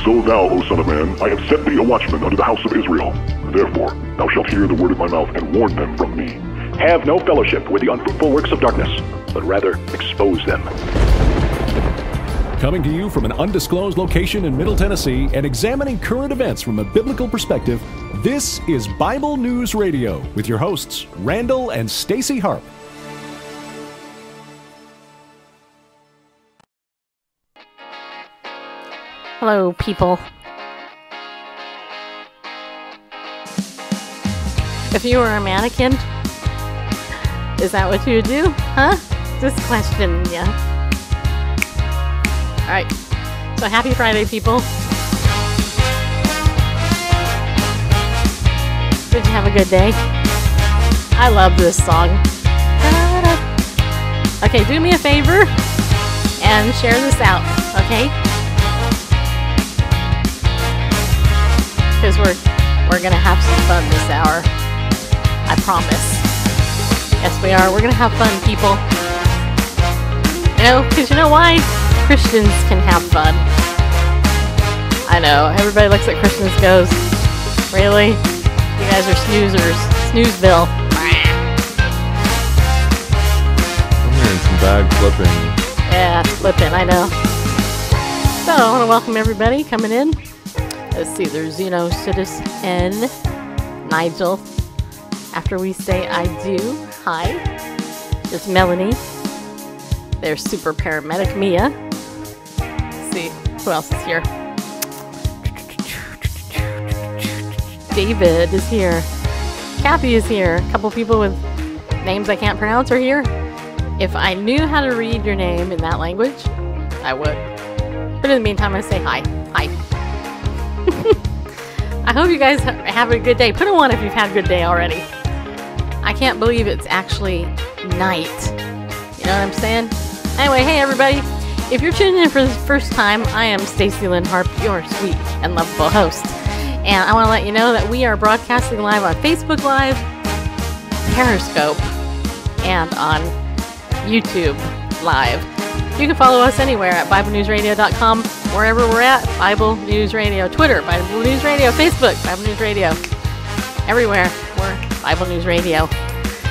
So thou, O son of man, I have set thee a watchman unto the house of Israel. Therefore, thou shalt hear the word of my mouth, and warn them from me. Have no fellowship with the unfruitful works of darkness, but rather expose them. Coming to you from an undisclosed location in Middle Tennessee and examining current events from a biblical perspective, this is Bible News Radio with your hosts, Randle and Stacy Harp. Hello, people. If you were a mannequin, is that what you would do? Huh? Just questioning ya. Alright, so happy Friday, people. Did you have a good day? I love this song. Okay, do me a favor and share this out, okay? Because we're gonna have some fun this hour. I promise. Yes, we are. We're gonna have fun, people. You know, because you know why? Christians can have fun. I know. Everybody looks at Christians and goes, really? You guys are snoozers. Snoozeville. I'm hearing some bag flipping. Yeah, flipping, I know. So, I want to welcome everybody coming in. Let's see, there's Zeno, Sidus, and Nigel. After we say I do, hi. There's Melanie. There's Super Paramedic Mia. Let's see, who else is here? David is here. Kathy is here. A couple people with names I can't pronounce are here. If I knew how to read your name in that language, I would. But in the meantime, I say hi. Hi. I hope you guys have a good day. Put a 1 if you've had a good day already. I can't believe it's actually night. You know what I'm saying? Anyway, hey everybody. If you're tuning in for the first time, I am Stacy Lynn Harp, your sweet and lovable host. And I want to let you know that we are broadcasting live on Facebook Live, Periscope, and on YouTube Live. You can follow us anywhere at BibleNewsRadio.com, wherever we're at, Bible News Radio, Twitter, Bible News Radio, Facebook, Bible News Radio. Everywhere, we're Bible News Radio.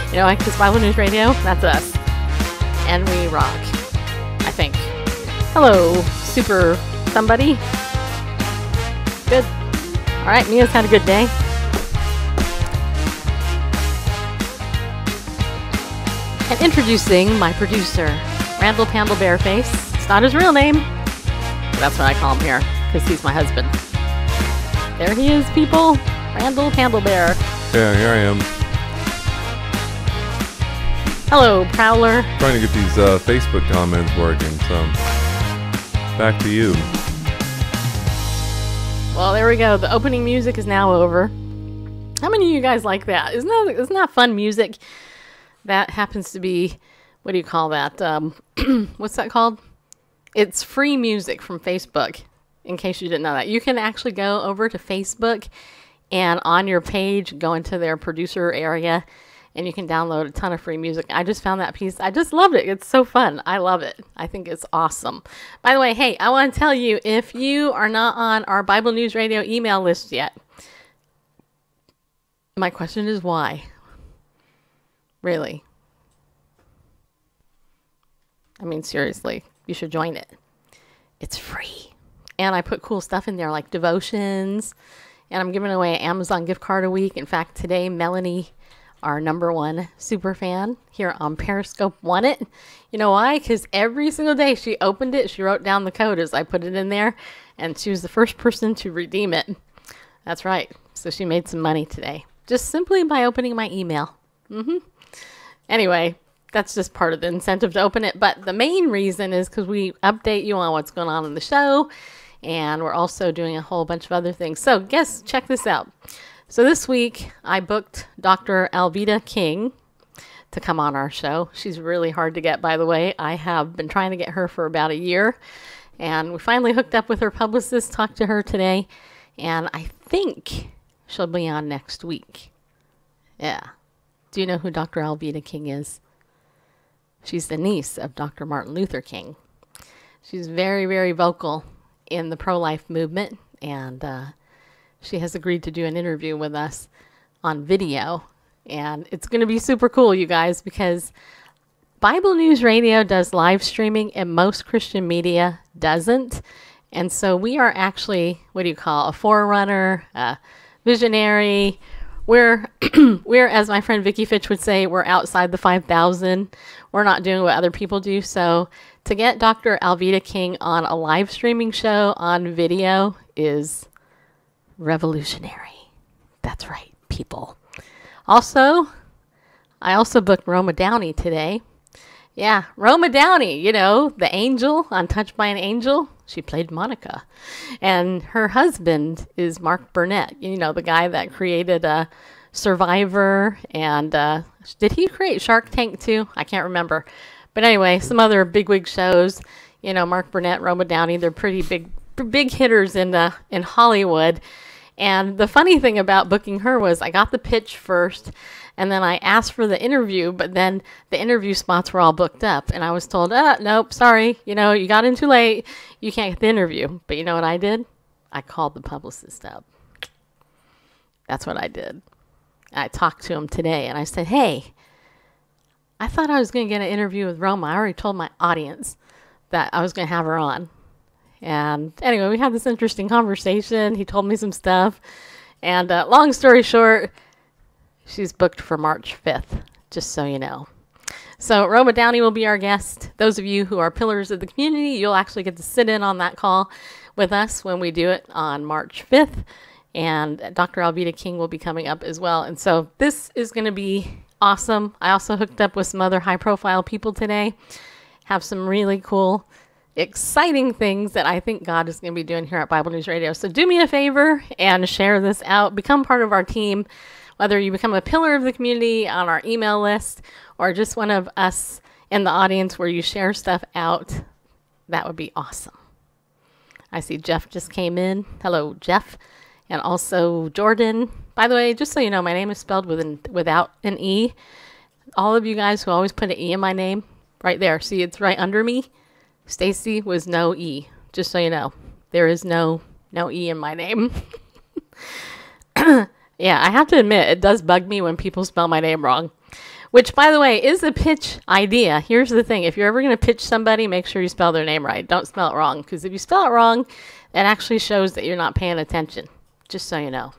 You know, because Bible News Radio, that's us. And we rock, I think. Hello, super somebody. Good. All right, Mia's had a good day. And introducing my producer, Randle Panda Bareface. It's not his real name. That's what I call him here, because he's my husband. There he is, people. Randle Handlebear. Yeah, here I am. Hello, Prowler. Trying to get these Facebook comments working, so back to you. Well, there we go. The opening music is now over. How many of you guys like that? Isn't that fun music? That happens to be, what do you call that? What's that called? It's free music from Facebook, in case you didn't know that. You can actually go over to Facebook and on your page, go into their producer area, and you can download a ton of free music. I just found that piece. I just loved it. It's so fun. I love it. I think it's awesome. By the way, hey, I want to tell you, if you are not on our Bible News Radio email list yet, my question is why? Really? I mean, seriously, you should join it. It's free. And I put cool stuff in there like devotions. And I'm giving away an Amazon gift card a week. In fact, today, Melanie, our #1 super fan here on Periscope, won it. You know why? Because every single day she opened it, she wrote down the code as I put it in there. And she was the first person to redeem it. That's right. So she made some money today. Just simply by opening my email. Anyway, that's just part of the incentive to open it. But the main reason is because we update you on what's going on in the show. And we're also doing a whole bunch of other things. So check this out. So this week, I booked Dr. Alveda King to come on our show. She's really hard to get, by the way. I have been trying to get her for about a year. And we finally hooked up with her publicist, talked to her today. And I think she'll be on next week. Yeah. Do you know who Dr. Alveda King is? She's the niece of Dr. Martin Luther King. She's very, very vocal in the pro-life movement and she has agreed to do an interview with us on video. And it's going to be super cool, you guys, because Bible News Radio does live streaming and most Christian media doesn't. And so we are actually, what do you call, a forerunner, a visionary. We're, as my friend Vicky Fitch would say, we're outside the 5,000. We're not doing what other people do. So to get Dr. Alveda King on a live streaming show on video is revolutionary. That's right, people. Also, I also booked Roma Downey today. Yeah, Roma Downey, you know, the angel on Touched by an Angel. She played Monica. And her husband is Mark Burnett, you know, the guy that created Survivor. And did he create Shark Tank too? I can't remember. But anyway, some other bigwig shows. You know, Mark Burnett, Roma Downey, they're pretty big hitters in Hollywood. And the funny thing about booking her was I got the pitch first, and then I asked for the interview, but then the interview spots were all booked up. And I was told, nope, sorry, you know, you got in too late. You can't get the interview. But you know what I did? I called the publicist up. That's what I did. I talked to him today, and I said, hey, I thought I was going to get an interview with Roma. I already told my audience that I was going to have her on. And anyway, we had this interesting conversation. He told me some stuff. And long story short, she's booked for March 5th, just so you know. So Roma Downey will be our guest. Those of you who are pillars of the community, you'll actually get to sit in on that call with us when we do it on March 5th. And Dr. Alveda King will be coming up as well. And so this is going to be awesome. I also hooked up with some other high-profile people today. Have some really cool, exciting things that I think God is going to be doing here at Bible News Radio. So do me a favor and share this out. Become part of our team, whether you become a pillar of the community on our email list or just one of us in the audience where you share stuff out. That would be awesome. I see Jeff just came in. Hello, Jeff. And also Jordan. By the way, just so you know, my name is spelled without an E. All of you guys who always put an E in my name, right there. See, it's right under me. Stacy was no E, just so you know. There is no E in my name. Yeah, I have to admit, it does bug me when people spell my name wrong. Which, by the way, is a pitch idea. Here's the thing. If you're ever going to pitch somebody, make sure you spell their name right. Don't spell it wrong. Because if you spell it wrong, it actually shows that you're not paying attention. Just so you know.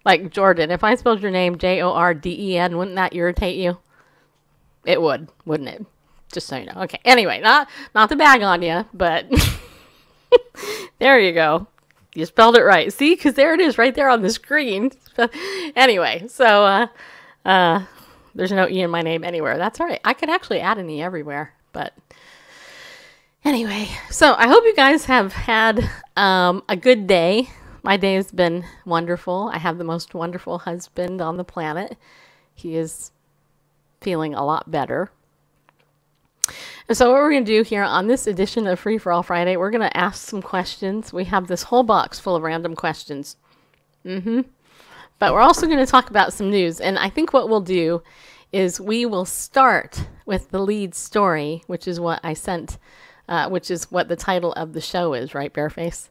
Like Jordan, if I spelled your name Jorden, wouldn't that irritate you? It would, wouldn't it? Just so you know. Okay. Anyway, not to bag on you, but there you go. You spelled it right. See? Because there it is right there on the screen. Anyway, so there's no E in my name anywhere. That's all right. I could actually add an E everywhere. But anyway, so I hope you guys have had a good day. My day has been wonderful. I have the most wonderful husband on the planet. He is feeling a lot better. And so what we're going to do here on this edition of Free for All Friday, we're going to ask some questions. We have this whole box full of random questions. But we're also going to talk about some news. And I think what we'll do is we will start with the lead story, which is what I sent, which is what the title of the show is, right, Bareface?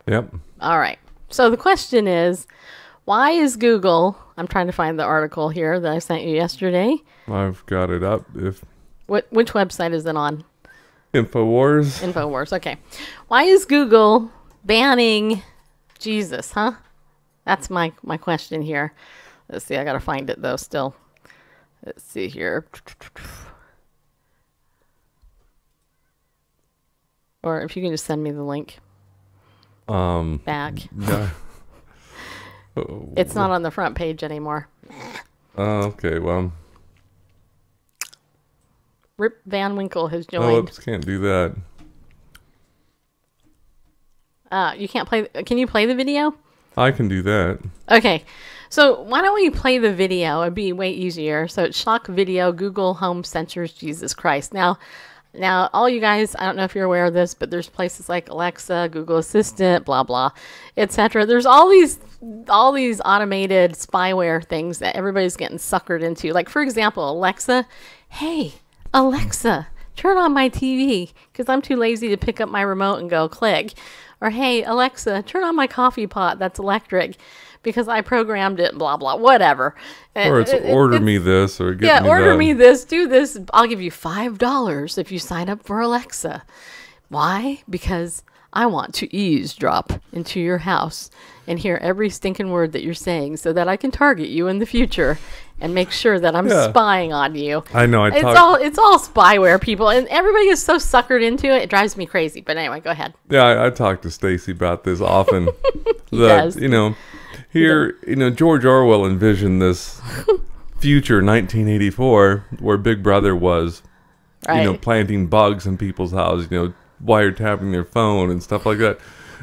Yep. All right. So the question is, why is Google, I'm trying to find the article here that I sent you yesterday. I've got it up. Which website is it on? Infowars. Infowars, okay. Why is Google banning Jesus, huh? That's my question here. Let's see, I gotta find it though still. Let's see here. Or if you can just send me the link. Back. Yeah. It's not on the front page anymore. Okay, well. Rip Van Winkle has joined. Oops, can't do that. You can't play. Can you play the video? I can do that. Okay. So why don't we play the video? It'd be way easier. So it's shock video, Google Home censors Jesus Christ. Now, all you guys, I don't know if you're aware of this, but there's places like Alexa, Google Assistant, blah, blah, etc. There's all these automated spyware things that everybody's getting suckered into. Like, for example, Alexa, hey, Alexa, turn on my TV, because I'm too lazy to pick up my remote and go click. Or, hey, Alexa, turn on my coffee pot that's electric, because I programmed it, blah, blah, whatever. Or it's order me this, or get me order that. me this, do this. I'll give you $5 if you sign up for Alexa. Why? Because I want to eavesdrop into your house and hear every stinking word that you're saying so that I can target you in the future and make sure that I'm spying on you. I know. It's all spyware, people, and everybody is so suckered into it. It drives me crazy. But anyway, go ahead. Yeah, I talk to Stacy about this often. Does. You know, here, you know, George Orwell envisioned this future 1984 where Big Brother was, you know, planting bugs in people's houses, you know, wiretapping their phone and stuff like that.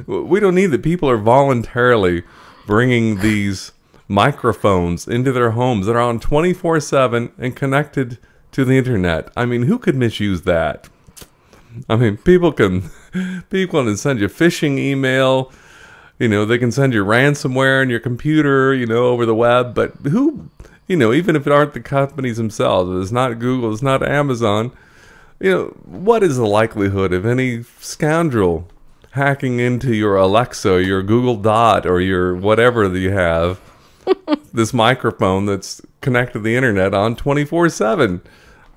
We don't need that. People are voluntarily bringing these microphones into their homes that are on 24/7 and connected to the internet. I mean, who could misuse that? I mean, people can send you phishing email. You know, they can send you ransomware on your computer, you know, over the web. But who, you know, even if it aren't the companies themselves, it's not Google, it's not Amazon, you know, what is the likelihood of any scoundrel hacking into your Alexa, your Google Dot, or your whatever that you have, this microphone that's connected to the internet on 24/7?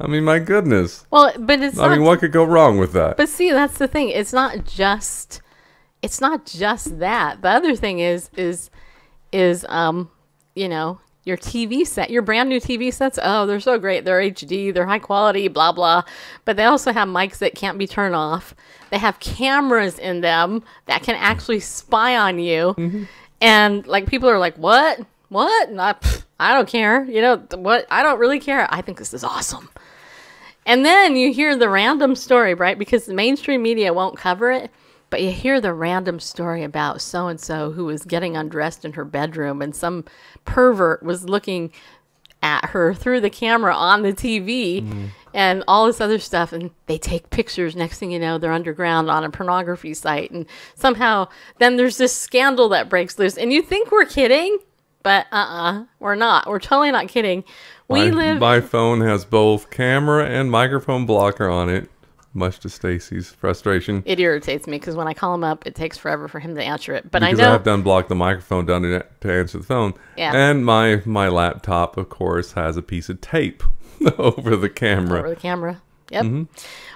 I mean, my goodness. Well, but it's I mean, what could go wrong with that? But see, that's the thing. It's not just that. The other thing is you know, your TV set, your brand new TV sets. Oh, they're so great. They're HD, they're high quality, blah, blah. But they also have mics that can't be turned off. They have cameras in them that can actually spy on you. Mm-hmm. And like, people are like, what? I don't care. You know, what? I don't really care. I think this is awesome. And then you hear the random story, right? Because the mainstream media won't cover it. But you hear the random story about so-and-so who was getting undressed in her bedroom and some pervert was looking at her through the camera on the TV and all this other stuff. And they take pictures. Next thing you know, they're underground on a pornography site. And somehow then there's this scandal that breaks loose. And you think we're kidding, but we're not. We're totally not kidding. My phone has both camera and microphone blocker on it. Much to Stacy's frustration. It irritates me because when I call him up, it takes forever for him to answer it. But because I have to unblock the microphone down to answer the phone. Yeah. And my laptop, of course, has a piece of tape over the camera. Over the camera. Yep. Mm-hmm.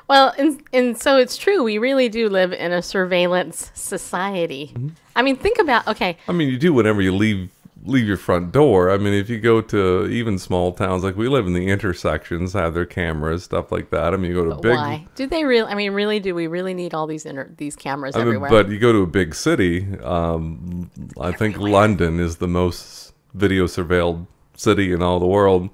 Well, and so it's true. We really do live in a surveillance society. Mm-hmm. I mean, think about, okay. I mean, you do whenever you leave your front door. I mean, if you go to even small towns, like we live in the intersections, have their cameras, stuff like that. I mean, you go to why? Do they really? I mean, really, do we really need all these cameras everywhere? But you go to a big city. I think London is the most video surveilled city in all the world.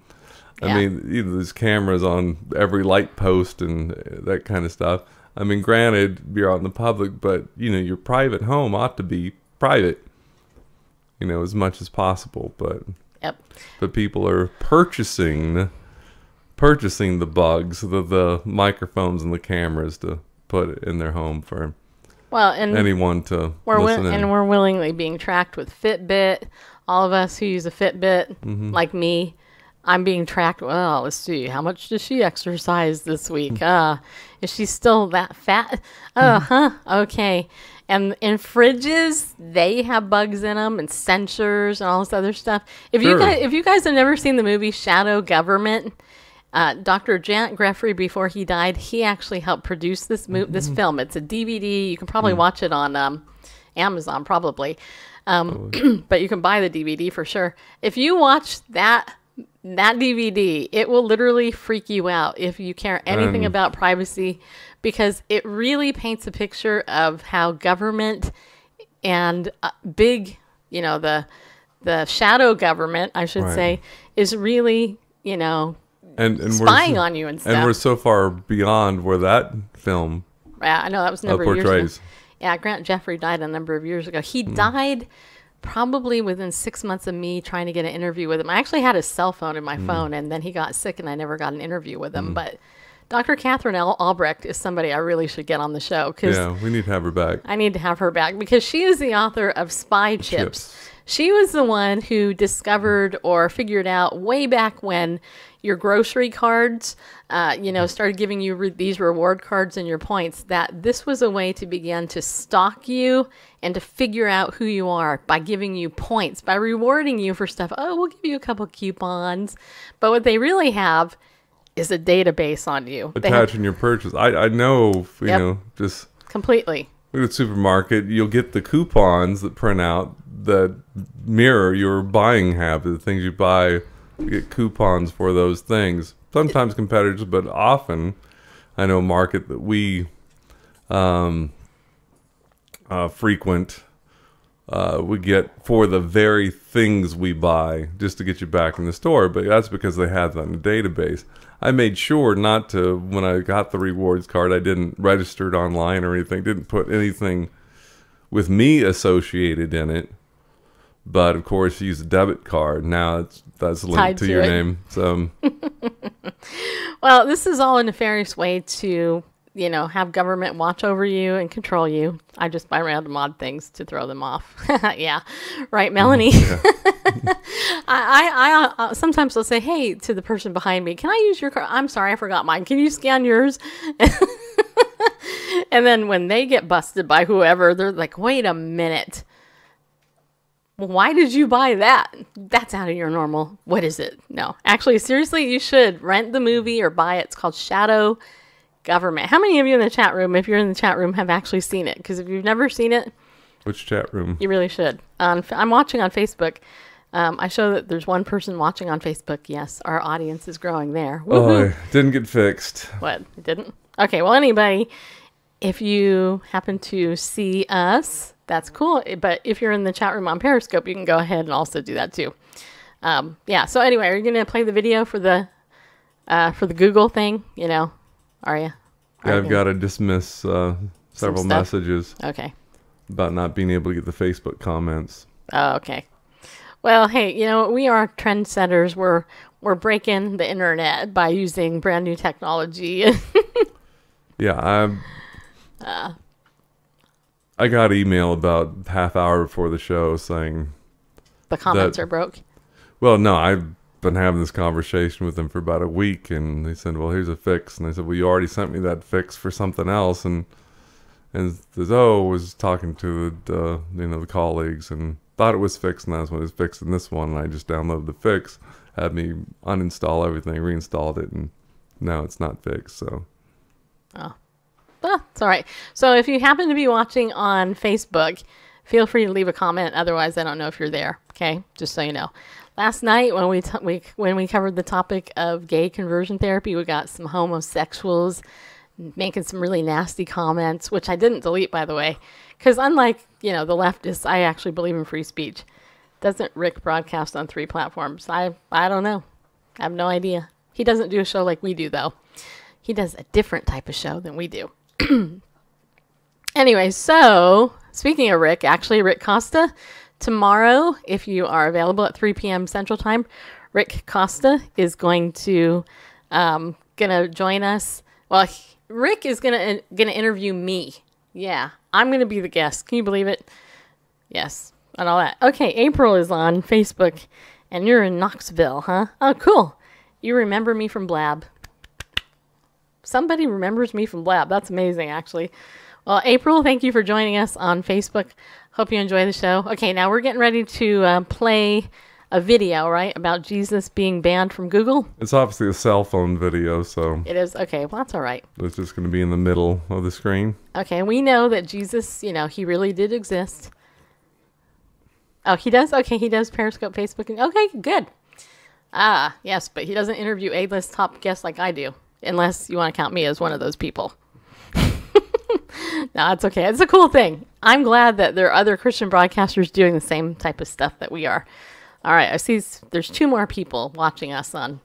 I mean, there's cameras on every light post and that kind of stuff. I mean, granted, you're out in the public, but you know, your private home ought to be private. You know, as much as possible, but people are purchasing the bugs, the microphones and the cameras to put in their home for anyone to listen in. And we're willingly being tracked with Fitbit. All of us who use a Fitbit, like me, I'm being tracked. Well, let's see, how much does she exercise this week? Is she still that fat? Okay. And in fridges, they have bugs in them and sensors and all this other stuff. If you guys have never seen the movie Shadow Government, Dr. Janet Greffrey, before he died, he actually helped produce this film. It's a DVD. You can probably watch it on Amazon, probably. But you can buy the DVD for sure. If you watch that DVD, it will literally freak you out if you care anything about privacy, because it really paints a picture of how government and big, you know, the shadow government, I should say, is really, you know, and spying on you and stuff. And we're so far beyond where that film I know that was a number of years ago. Yeah, Grant Jeffrey died a number of years ago. He died probably within 6 months of me trying to get an interview with him. I actually had his cell phone in my phone, and then he got sick and I never got an interview with him. But Dr. Catherine L. Albrecht is somebody I really should get on the show. Yeah, we need to have her back. I need to have her back because she is the author of Spy Chips. She was the one who discovered or figured out way back when your grocery cards, started giving you these reward cards and your points, that this was a way to begin to stalk you and to figure out who you are by giving you points, by rewarding you for stuff. Oh, we'll give you a couple coupons. But what they really have is a database on you. Attaching your purchase. I know, just... Completely. At the supermarket, you'll get the coupons that print out that mirror your buying habit. The things you buy, you get coupons for those things. Sometimes competitors, but often, I know a market that we frequent, we get for the very things we buy just to get you back in the store. But that's because they have that in the database. I made sure not to, when I got the rewards card, I didn't register it online or anything, didn't put anything with me associated in it. But of course, use a debit card. Now that's linked to your name. So, well, this is all a nefarious way to, have government watch over you and control you. I just buy random odd things to throw them off. Yeah, right, Melanie. Yeah. I sometimes will say, hey, to the person behind me, can I use your card? I'm sorry, I forgot mine. Can you scan yours? And then when they get busted by whoever, they're like, wait a minute. Why did you buy that? That's out of your normal. What is it? No, actually, seriously, you should rent the movie or buy it. It's called Shadow Government. How many of you in the chat room, if you're in the chat room, have actually seen it? Because if you've never seen it, which chat room? You really should. I'm watching on Facebook. I show that there's one person watching on Facebook. Yes, our audience is growing there. Woo-hoo. Oh, it didn't get fixed. What? It didn't? Okay, well, anybody, if you happen to see us, that's cool. But if you're in the chat room on Periscope, you can go ahead and also do that too. Yeah, so anyway, are you going to play the video for the Google thing? Are you? Yeah, I've got to dismiss several messages. Okay. About not being able to get the Facebook comments. Oh, okay. Well, hey, we are trendsetters. We're breaking the internet by using brand new technology. Yeah, I got email about half hour before the show saying the comments are broke. Well, no, I've been having this conversation with them for about a week, and they said, "Well, here's a fix." And I said, "Well, you already sent me that fix for something else." And says, was talking to the colleagues and thought it was fixed, and that's when it was fixed in this one. And I just downloaded the fix, had me uninstall everything, reinstalled it, and now it's not fixed. So, it's all right. So if you happen to be watching on Facebook, feel free to leave a comment. Otherwise, I don't know if you're there. Okay, just so you know. Last night when we covered the topic of gay conversion therapy, we got some homosexuals making some really nasty comments, which I didn't delete, by the way, because unlike the leftists, I actually believe in free speech. Doesn't Rick broadcast on 3 platforms? I don't know. I have no idea. He doesn't do a show like we do, though. He does a different type of show than we do. Anyway, so speaking of Rick, actually Rick Costa, tomorrow, if you are available at 3 p.m. Central Time, Rick Costa is going to join us. Well, Rick is gonna interview me. Yeah, I'm gonna be the guest. Can you believe it? Yes, and all that. Okay, April is on Facebook, and you're in Knoxville, huh? Oh, cool. You remember me from Blab. Somebody remembers me from Blab. That's amazing, actually. Well, April, thank you for joining us on Facebook. Hope you enjoy the show. Okay, now we're getting ready to play a video, right, about Jesus being banned from Google. It's obviously a cell phone video, so... It is? Okay, well, that's all right. It's just going to be in the middle of the screen. Okay, we know that Jesus, he really did exist. Oh, he does? Okay, he does Periscope, Facebook. Okay, good. Ah, yes, but he doesn't interview A-list top guests like I do. Unless you want to count me as one of those people. No, it's okay. It's a cool thing. I'm glad that there are other Christian broadcasters doing the same type of stuff that we are. All right, I see there's 2 more people watching us on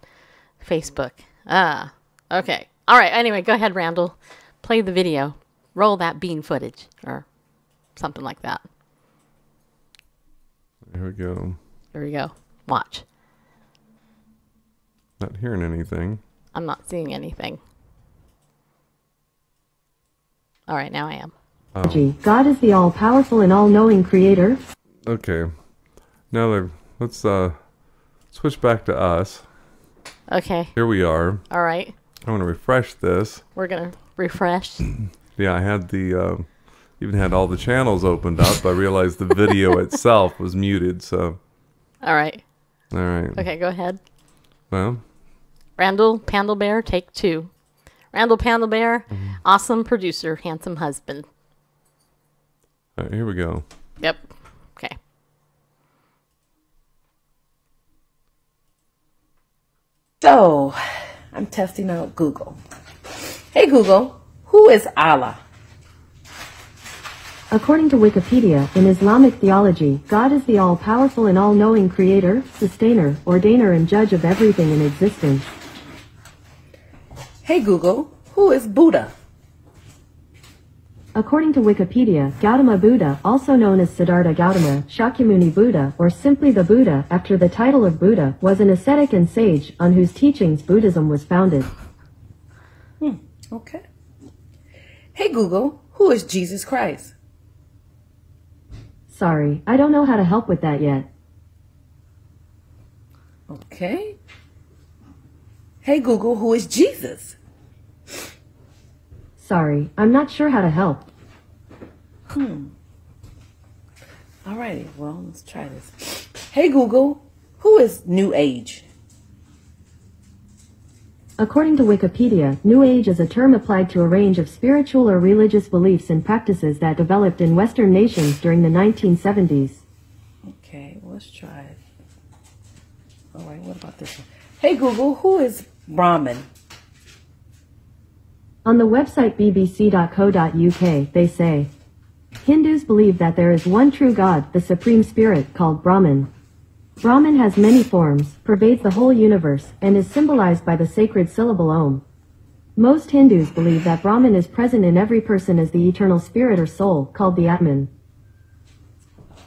Facebook. Ah, okay. All right, anyway, go ahead, Randle. Play the video. Roll that bean footage or something like that. There we go. There we go. Watch. Not hearing anything. I'm not seeing anything. All right, now I am. God is the all-powerful and all-knowing creator. Okay. Now let's switch back to us. Okay. Here we are. All right. I want to refresh this. We're going to refresh. Yeah, I had even had all the channels opened up. I realized the video itself was muted, so. All right. All right. Okay, go ahead. Well. Randle Panda Bear, take 2. Randle Panda Bear, awesome producer, handsome husband. All right, here we go. Yep. Okay. So, I'm testing out Google. Hey Google, who is Allah? According to Wikipedia, in Islamic theology, God is the all-powerful and all-knowing creator, sustainer, ordainer, and judge of everything in existence. Hey Google, who is Buddha? According to Wikipedia, Gautama Buddha, also known as Siddhartha Gautama, Shakyamuni Buddha, or simply the Buddha, after the title of Buddha, was an ascetic and sage on whose teachings Buddhism was founded. Okay. Hey Google, who is Jesus Christ? Sorry, I don't know how to help with that yet. Okay. Hey Google, who is Jesus? Sorry, I'm not sure how to help. Alrighty, well, let's try this. Hey Google, who is New Age? According to Wikipedia, New Age is a term applied to a range of spiritual or religious beliefs and practices that developed in Western nations during the 1970s. Okay, well, let's try it. Alright, what about this one? Hey Google, who is Brahmin? On the website bbc.co.uk, they say, Hindus believe that there is one true God, the Supreme Spirit, called Brahman. Brahman has many forms, pervades the whole universe, and is symbolized by the sacred syllable Om. Most Hindus believe that Brahman is present in every person as the eternal spirit or soul, called the Atman.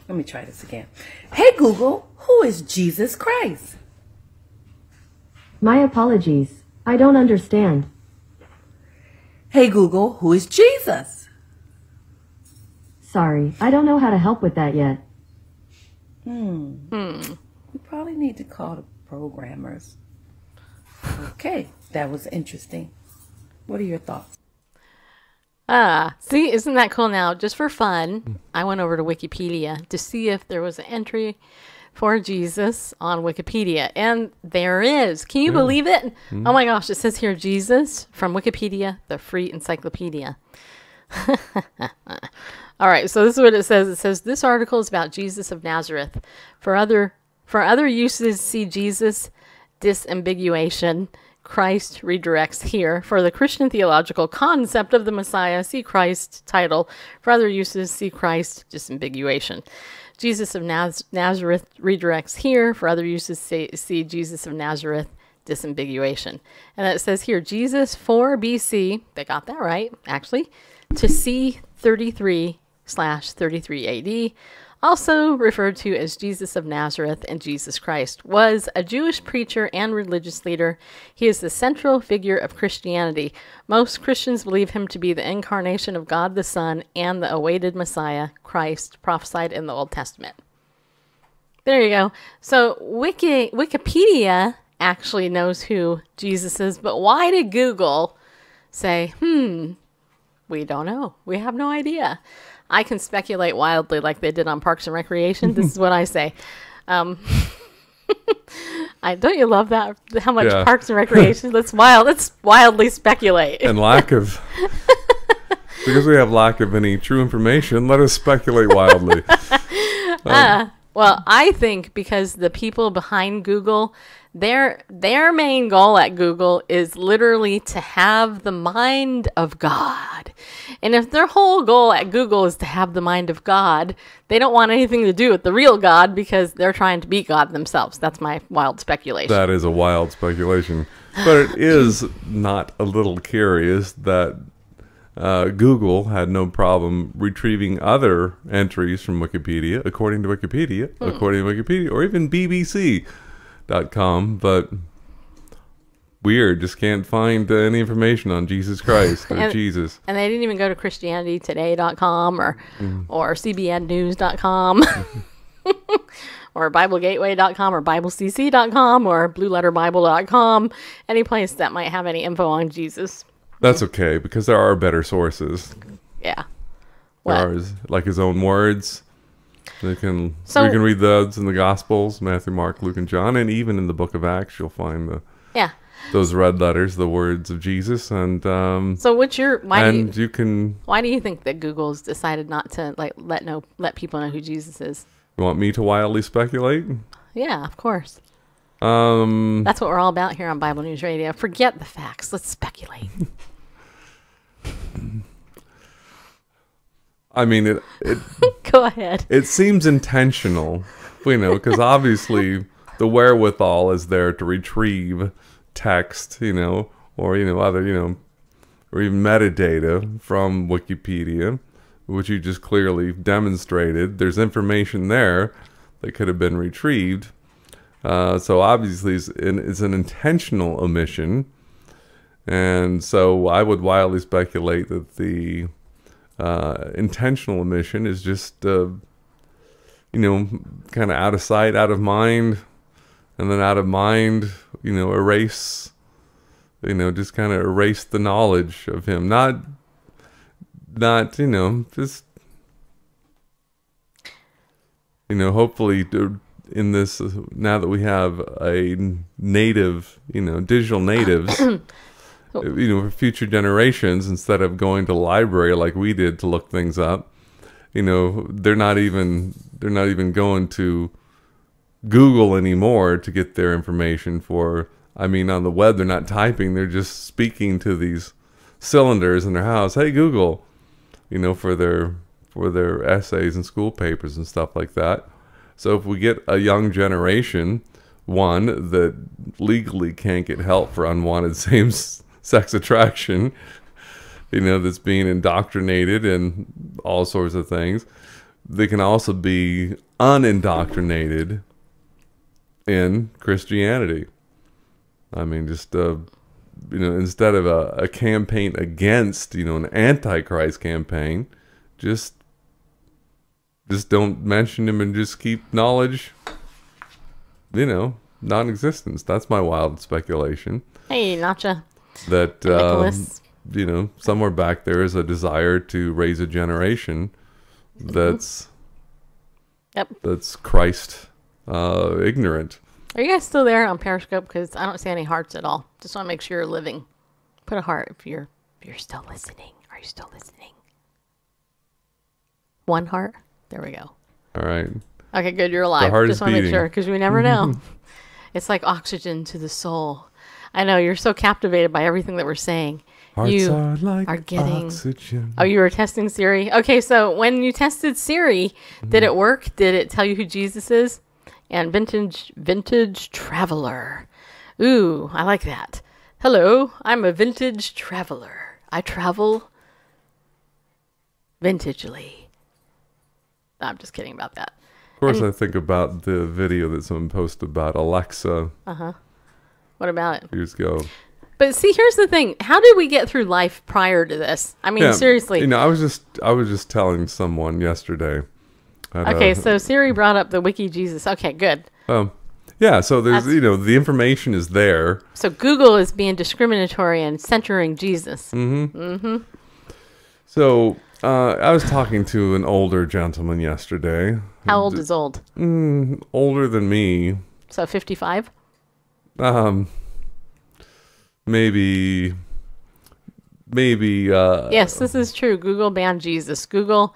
Let me try this again. Hey Google, who is Jesus Christ? My apologies. I don't understand. Hey Google, who is Jesus? Sorry, I don't know how to help with that yet. We probably need to call the programmers. Okay, that was interesting. What are your thoughts? See, isn't that cool? Now, just for fun, I went over to Wikipedia to see if there was an entry for Jesus on Wikipedia, and there is. Can you believe it? Oh my gosh, it says here Jesus from Wikipedia, the free encyclopedia. All right, so this is what it says. It says this article is about Jesus of Nazareth. For other uses, see Jesus disambiguation. Christ redirects here. For the Christian theological concept of the Messiah, see Christ title. For other uses, see Christ disambiguation. Jesus of Nazareth redirects here. For other uses, see Jesus of Nazareth disambiguation. And then it says here, Jesus 4 BC, they got that right, actually, to C 33/33 AD, also referred to as Jesus of Nazareth and Jesus Christ, was a Jewish preacher and religious leader. He is the central figure of Christianity. Most Christians believe him to be the incarnation of God the Son and the awaited Messiah, Christ, prophesied in the Old Testament. There you go. So Wikipedia actually knows who Jesus is, but why did Google say, we don't know. We have no idea. I can speculate wildly like they did on Parks and Recreation. This is what I say. Don't you love that? How much Parks and Recreation? That's wild. Let's wildly speculate. And because we have lack of any true information, let us speculate wildly. Well, I think because the people behind Google, their main goal at Google is literally to have the mind of God. And if their whole goal at Google is to have the mind of God, they don't want anything to do with the real God because they're trying to be God themselves. That's my wild speculation. That is a wild speculation. But it is not a little curious that Google had no problem retrieving other entries from Wikipedia, according to Wikipedia, or even BBC.com, but weird, just can't find any information on Jesus Christ or Jesus. And they didn't even go to ChristianityToday.com or CBNNews.com. or BibleGateway.com or BibleCC.com or BlueLetterBible.com, any place that might have any info on Jesus. That's okay, because there are better sources. Yeah. There What? are like his own words. We can read those in the Gospels, Matthew, Mark, Luke, and John, and even in the book of Acts, you'll find those red letters, the words of Jesus. And so what's your why do you think that Google's decided not to let people know who Jesus is? You want me to wildly speculate? Yeah, of course. That's what we're all about here on Bible News Radio. Forget the facts. Let's speculate. I mean, it Go ahead. It seems intentional, because obviously the wherewithal is there to retrieve text, or other, or even metadata from Wikipedia, which you just clearly demonstrated. There's information there that could have been retrieved. So obviously it's an intentional omission. And so I would wildly speculate that the intentional omission is just, kind of out of sight, out of mind, and then out of mind, erase, just kind of erase the knowledge of him. Not, just, hopefully in this, now that we have a native, digital natives, for future generations, instead of going to the library like we did to look things up, they're not even going to Google anymore to get their information on the web. They're not typing, they're just speaking to these cylinders in their house. Hey Google, for their essays and school papers and stuff like that. So if we get a young generation, one that legally can't get help for unwanted same-sex attraction, that's being indoctrinated in all sorts of things, they can also be unindoctrinated in Christianity. I mean, just, instead of a campaign against, an antichrist campaign, just don't mention him and just keep knowledge, non-existence. That's my wild speculation. Hey, Nacha. That, somewhere back there is a desire to raise a generation that's Christ ignorant. Are you guys still there on Periscope? Because I don't see any hearts at all. Just want to make sure you're living. Put a heart if you're still listening. Are you still listening? One heart. There we go. All right. Okay, good. You're alive. The heart Just is want to make beating. sure, because we never know. It's like oxygen to the soul. I know you're so captivated by everything that we're saying. Hearts are like getting oxygen. Oh, you were testing Siri? Okay, so when you tested Siri, did it work? Did it tell you who Jesus is? And vintage traveler. Ooh, I like that. Hello, I'm a vintage traveler. I travel vintagely. I'm just kidding about that. Of course, I think about the video that someone posted about Alexa. What about it? Years ago. But see, here's the thing. How did we get through life prior to this? I mean, seriously. I was just telling someone yesterday. Okay, so Siri brought up the Wiki Jesus. Okay, good. Yeah, so there's, the information is there. So Google is being discriminatory and centering Jesus. So I was talking to an older gentleman yesterday. How old is old? Older than me. So 55? Maybe. Yes, this is true. Google banned Jesus. Google,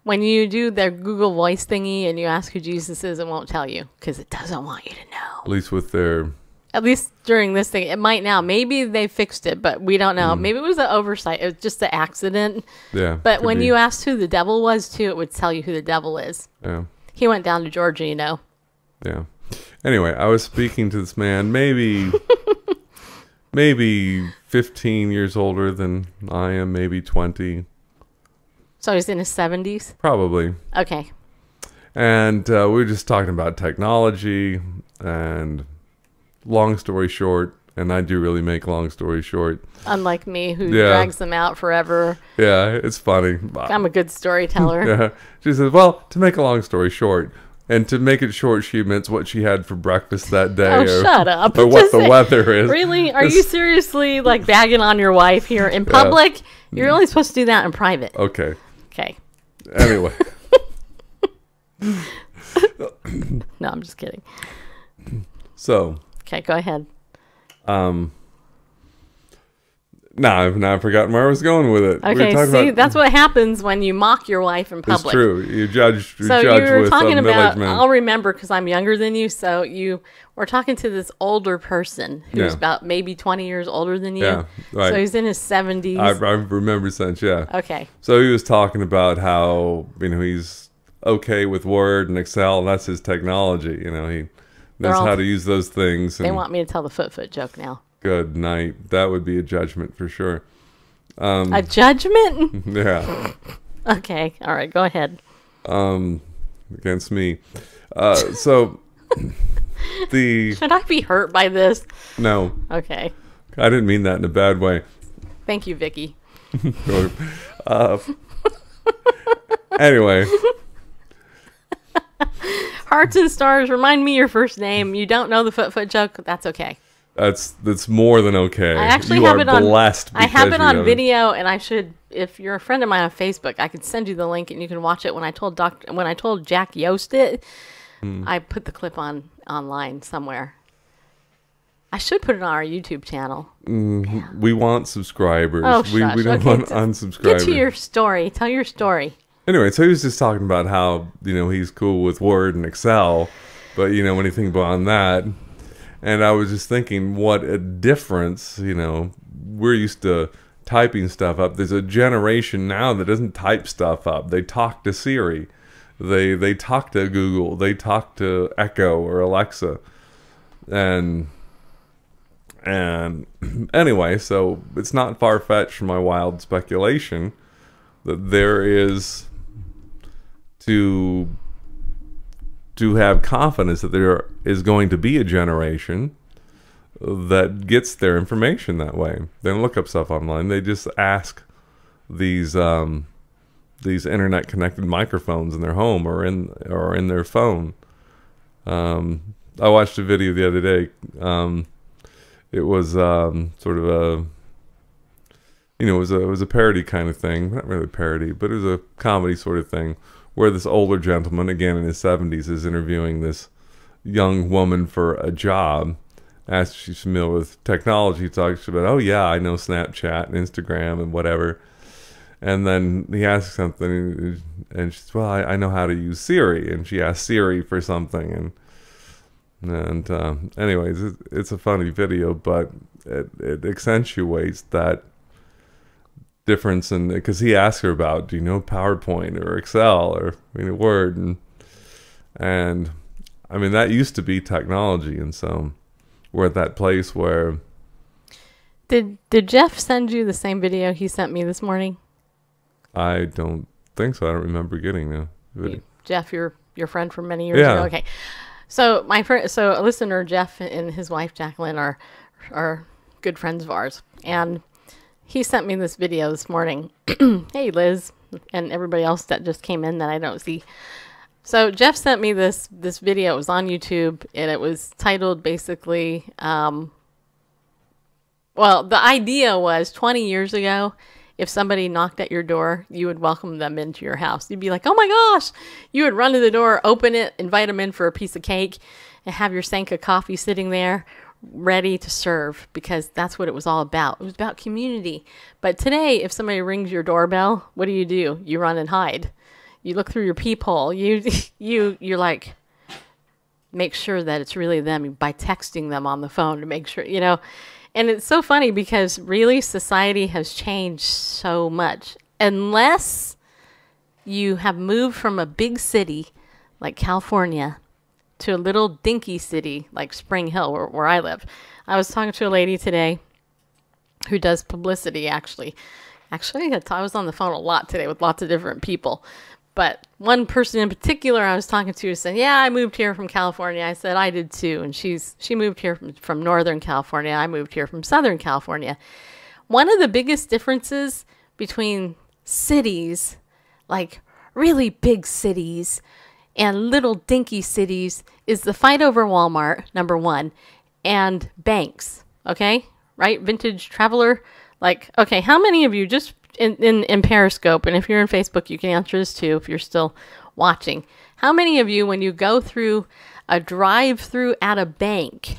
when you do their Google Voice thingy and you ask who Jesus is, it won't tell you because it doesn't want you to know. At least during this thing. It might now. Maybe they fixed it, but we don't know. Maybe it was an oversight. It was just an accident. Yeah. But when you asked who the devil was, too, it would tell you who the devil is. Yeah. He went down to Georgia, Yeah. Anyway, I was speaking to this man, maybe 15 years older than I am, maybe 20. So he's in his 70s? Probably. Okay. And we were just talking about technology, and long story short, and I do really make long story short. Unlike me, who drags them out forever. Yeah, it's funny. I'm a good storyteller. Yeah. She says, well, to make a long story short, And to make it short, she admits what she had for breakfast that day. Oh, shut up. Or what the weather is. Really? Are you seriously like bagging on your wife here in public? You're only supposed to do that in private. Okay. Okay. Anyway. No, I'm just kidding. So. Okay, go ahead. Now I've forgotten where I was going with it. Okay, see, that's what happens when you mock your wife in public. It's true. You judge so you were with talking about, men. I'll remember because I'm younger than you, so you were talking to this older person who's about maybe 20 years older than you. Yeah, right. So he's in his 70s. I remember since, yeah. Okay. So he was talking about how, he's okay with Word and Excel, and that's his technology. He knows how to use those things. They want me to tell the foot joke now. Good night. That would be a judgment for sure. A judgment? Yeah. Okay. All right. Go ahead. Against me. So Should I be hurt by this? No. Okay. I didn't mean that in a bad way. Thank you, Vicky. Anyway. Hearts and stars. Remind me your first name. You don't know the foot joke. That's okay. That's more than okay. I actually have it on. I have it on video, and I should. If you're a friend of mine on Facebook, I could send you the link, and you can watch it. When I told Jack Yost it, I put the clip online somewhere. I should put it on our YouTube channel. We want subscribers. Oh, we don't want unsubscribers. Get to your story. Tell your story. Anyway, so he was just talking about how he's cool with Word and Excel, but anything beyond that. And I was just thinking, what a difference, we're used to typing stuff up. There's a generation now that doesn't type stuff up. They talk to Siri. They talk to Google. They talk to Echo or Alexa. And anyway, so it's not far-fetched from my wild speculation that there is to have confidence that there is going to be a generation that gets their information that way. They don't look up stuff online. They just ask these internet connected microphones in their home or in their phone. I watched a video the other day. It was sort of a it was a parody kind of thing. Not really a parody, but it was a comedy sort of thing, where this older gentleman, again in his 70s, is interviewing this young woman for a job. Asks if she's familiar with technology. Talks about, oh yeah, I know Snapchat and Instagram and whatever. And then he asks something, and she says, well, I know how to use Siri. And she asks Siri for something. And anyways, it's a funny video, but it accentuates that difference. And because he asked her about, do you know PowerPoint or Excel or Word? And I mean, that used to be technology. And so we're at that place where... Did Jeff send you the same video he sent me this morning? I don't think so. I don't remember getting the video. Jeff, your friend from many years ago. Okay. So a listener, Jeff, and his wife Jacqueline are good friends of ours, and he sent me this video this morning. Hey, Liz, and everybody else that just came in that I don't see. So Jeff sent me this video. It was on YouTube, and it was titled basically, well, the idea was 20 years ago, if somebody knocked at your door, you would welcome them into your house. You'd be like, oh my gosh. You would run to the door, open it, invite them in for a piece of cake, and have your Sanka coffee sitting there ready to serve, because that's what it was all about. It was about community. But today, if somebody rings your doorbell, what do? You run and hide. You look through your peephole. You're like, make sure that it's really them by texting them on the phone to make sure, And it's so funny because really society has changed so much. Unless you have moved from a big city like California to a little dinky city like Spring Hill, where I live. I was talking to a lady today who does publicity, actually. I was on the phone a lot today with lots of different people. But one person in particular I was talking to said, yeah, I moved here from California. I said, I did too. And she moved here from Northern California. I moved here from Southern California. One of the biggest differences between cities, like really big cities, and little dinky cities is the fight over Walmart, number one, and banks, okay? Right? Vintage Traveler. Like, okay, how many of you, just in Periscope, and if you're in Facebook, you can answer this too if you're still watching. How many of you, when you go through a drive-through at a bank,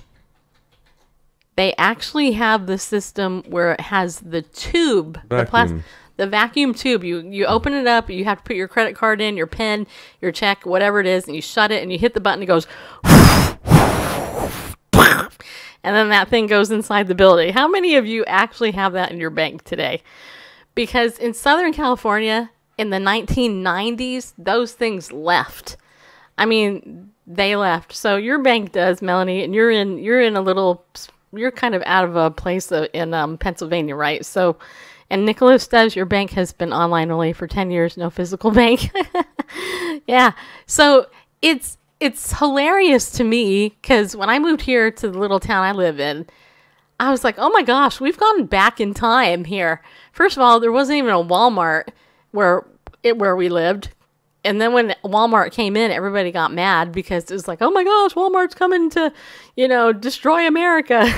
they actually have the system where it has the tube, the vacuum tube. You open it up, you have to put your credit card in, your pen, your check, whatever it is, and you shut it and you hit the button, it goes and then that thing goes inside the building. How many of you actually have that in your bank today? Because in Southern California in the 1990s, those things left. I mean, they left. So your bank does, Melanie, and you're in a little, you're kind of out of a place in Pennsylvania, right? So, and Nicholas does, your bank has been online only for 10 years, no physical bank. Yeah. So it's hilarious to me because when I moved here to the little town I live in, I was like, oh my gosh, we've gone back in time here. First of all, there wasn't even a Walmart where we lived. And then when Walmart came in, everybody got mad because it was like, oh my gosh, Walmart's coming to, destroy America.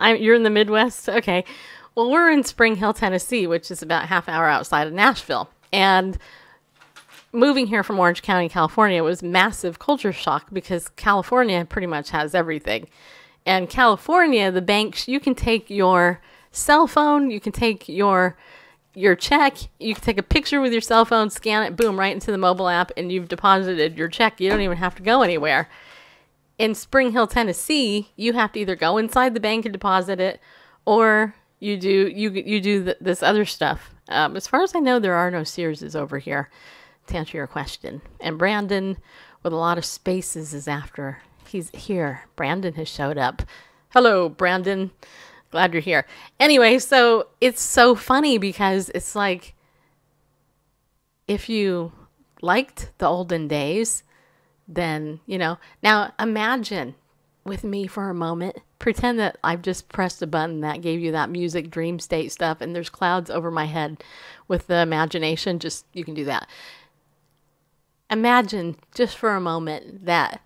You're in the Midwest? Okay. Well, we're in Spring Hill, Tennessee, which is about half hour outside of Nashville. And moving here from Orange County, California, was massive culture shock because California pretty much has everything. And California, the banks, you can take your cell phone, you can take your check, you can take a picture with your cell phone, scan it, boom, right into the mobile app, and you've deposited your check. You don't even have to go anywhere. In Spring Hill, Tennessee, you have to either go inside the bank and deposit it, or you do this other stuff. As far as I know, there are no Searses over here, to answer your question. And Brandon, with a lot of spaces, is after. He's here. Brandon has showed up. Hello, Brandon. Glad you're here. Anyway, so it's so funny because it's like, if you liked the olden days, then, now imagine with me for a moment, pretend that I've just pressed a button that gave you that music dream state stuff and there's clouds over my head with the imagination. Just, you can do that. Imagine just for a moment that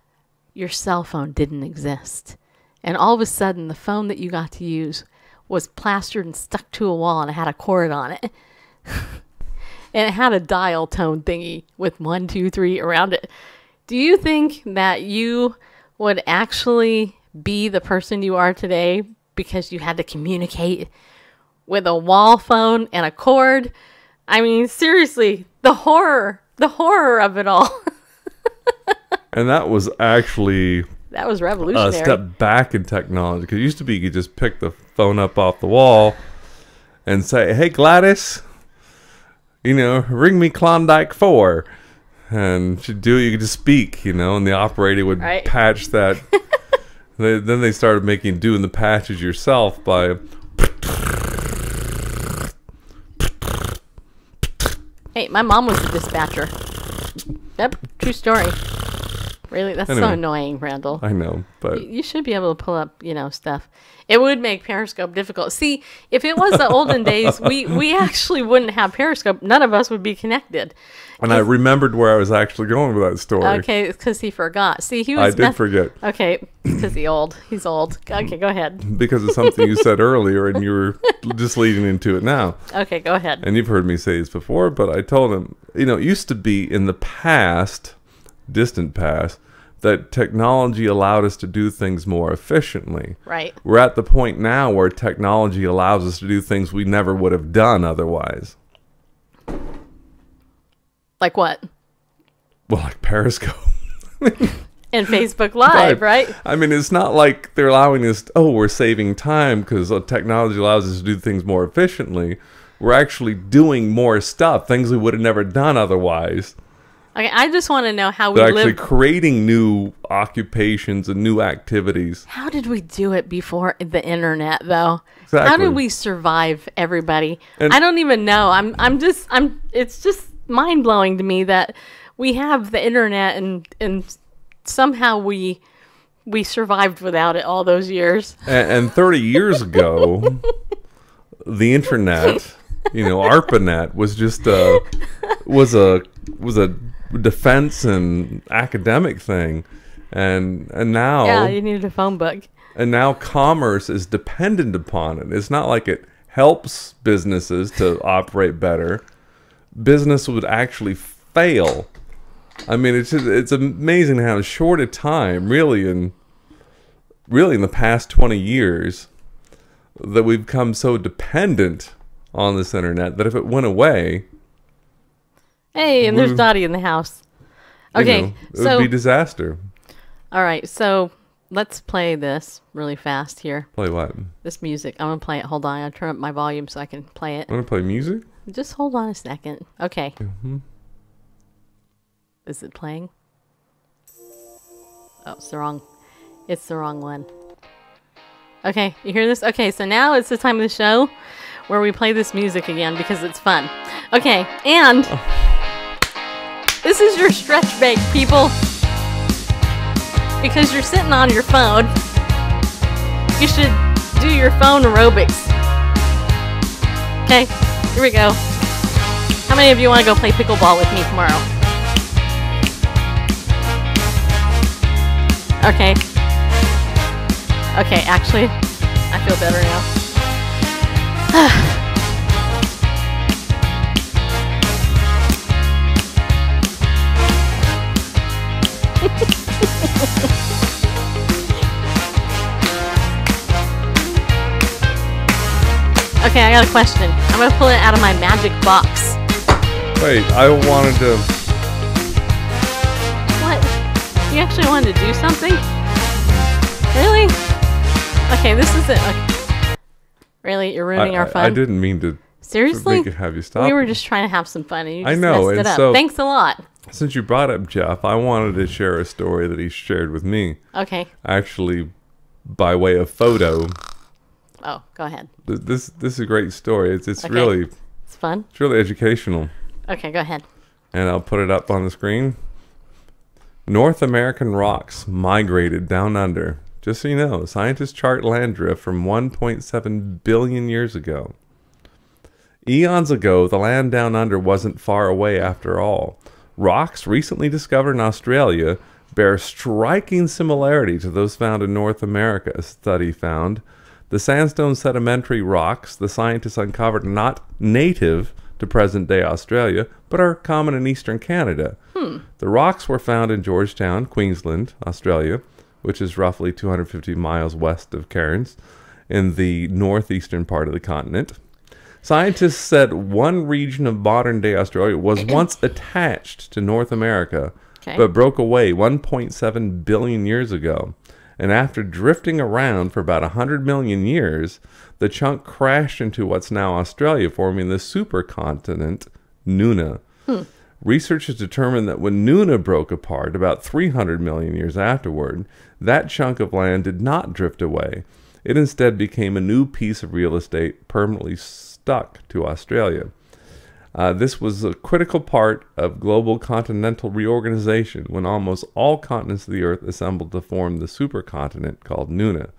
your cell phone didn't exist. And all of a sudden, the phone that you got to use was plastered and stuck to a wall and it had a cord on it. And it had a dial tone thingy with 1, 2, 3 around it. Do you think that you would actually be the person you are today because you had to communicate with a wall phone and a cord? I mean, seriously, the horror of it all. And that was actually... That was revolutionary. A step back in technology. Because it used to be you could just pick the phone up off the wall and say, hey, Gladys, ring me Klondike 4. And she'd do it. You could just speak, and the operator would patch that. Then they started doing the patches yourself by... Hey, my mom was a dispatcher. Yep, true story. Really? That's anyway, so annoying, Randle. I know, but... You should be able to pull up, stuff. It would make Periscope difficult. See, if it was the olden days, we actually wouldn't have Periscope. None of us would be connected. And I remembered where I was actually going with that story. Okay, it's because he forgot. See, he was... I did forget. Okay, because he's old. He's old. Okay, go ahead. Because of something you said earlier, and you were just leading into it now. Okay, go ahead. And you've heard me say this before, but I told him, it used to be in the past, distant past, that technology allowed us to do things more efficiently. Right. We're at the point now where technology allows us to do things we never would have done otherwise. Like what? Well, like Periscope. And Facebook Live, right? I mean, it's not like they're allowing us, we're saving time because technology allows us to do things more efficiently. We're actually doing more stuff, things we would have never done otherwise. Okay, I just want to know how we They're actually creating new occupations and new activities. How did we do it before the internet, though? Exactly. How did we survive, everybody? And I don't even know. It's just mind-blowing to me that we have the internet and somehow we survived without it all those years. And 30 years ago, the internet, ARPANET was just was a defense and academic thing, and now Yeah, you needed a phone book. And now commerce is dependent upon it. It's not like it helps businesses to operate better. Business would actually fail. I mean, it's amazing how short a time, really in the past 20 years, that we've become so dependent on this internet that if it went away... Hey, and there's Dottie in the house. Okay, it would be disaster. All right, so let's play this really fast here. Play what? This music. I'm going to play it. Hold on. I'll turn up my volume so I can play it. Want to play music? Just hold on a second. Okay. Mm-hmm. Is it playing? Oh, it's the wrong one. Okay, you hear this? Okay, so now it's the time of the show where we play this music again because it's fun. Okay, and this is your stretch break, people. Because you're sitting on your phone, you should do your phone aerobics. Okay, here we go. How many of you want to go play pickleball with me tomorrow? Okay. Okay, actually, I feel better now. Okay, I got a question. I'm going to pull it out of my magic box. Wait, I wanted to... What? You actually wanted to do something? Really? Okay, this is it. Okay. Really? You're ruining our fun? I didn't mean to... Seriously? To have you stop. We were just trying to have some fun, and you just I know, messed it and up. so... Thanks a lot. Since you brought up Jeff, I wanted to share a story that he shared with me. Okay. Actually, by way of photo. Oh, go ahead. This is a great story. It's okay. really... It's fun? It's really educational. Okay, go ahead. And I'll put it up on the screen. North American rocks migrated down under. Just so you know, scientists chart land drift from 1.7 billion years ago. Eons ago, the land down under wasn't far away after all. Rocks recently discovered in Australia bear striking similarity to those found in North America, a study found. The sandstone sedimentary rocks the scientists uncovered are not native to present-day Australia, but are common in eastern Canada. The rocks were found in Georgetown, Queensland, Australia, which is roughly 250 miles west of Cairns, in the northeastern part of the continent. Scientists said one region of modern-day Australia was once attached to North America, but broke away 1.7 billion years ago. And after drifting around for about 100 million years, the chunk crashed into what's now Australia, forming the supercontinent Nuna. Researchers determined that when Nuna broke apart about 300 million years afterward, that chunk of land did not drift away. It instead became a new piece of real estate permanently stuck to Australia. This was a critical part of global continental reorganization when almost all continents of the Earth assembled to form the supercontinent called Nuna,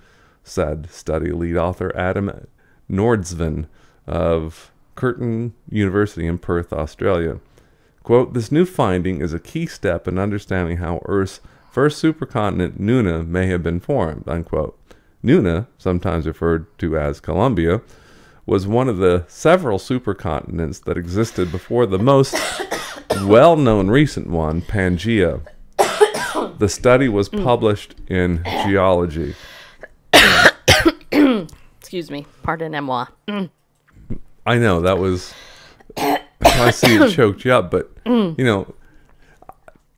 said study lead author Adam Nordsven of Curtin University in Perth, Australia. Quote, "This new finding is a key step in understanding how Earth's first supercontinent, Nuna, may have been formed," unquote. Nuna, sometimes referred to as Columbia, was one of the several supercontinents that existed before the most well-known recent one, Pangaea. The study was published in Geology. Excuse me. Pardonnez-moi. I know, that was... I see it choked you up, but, you know,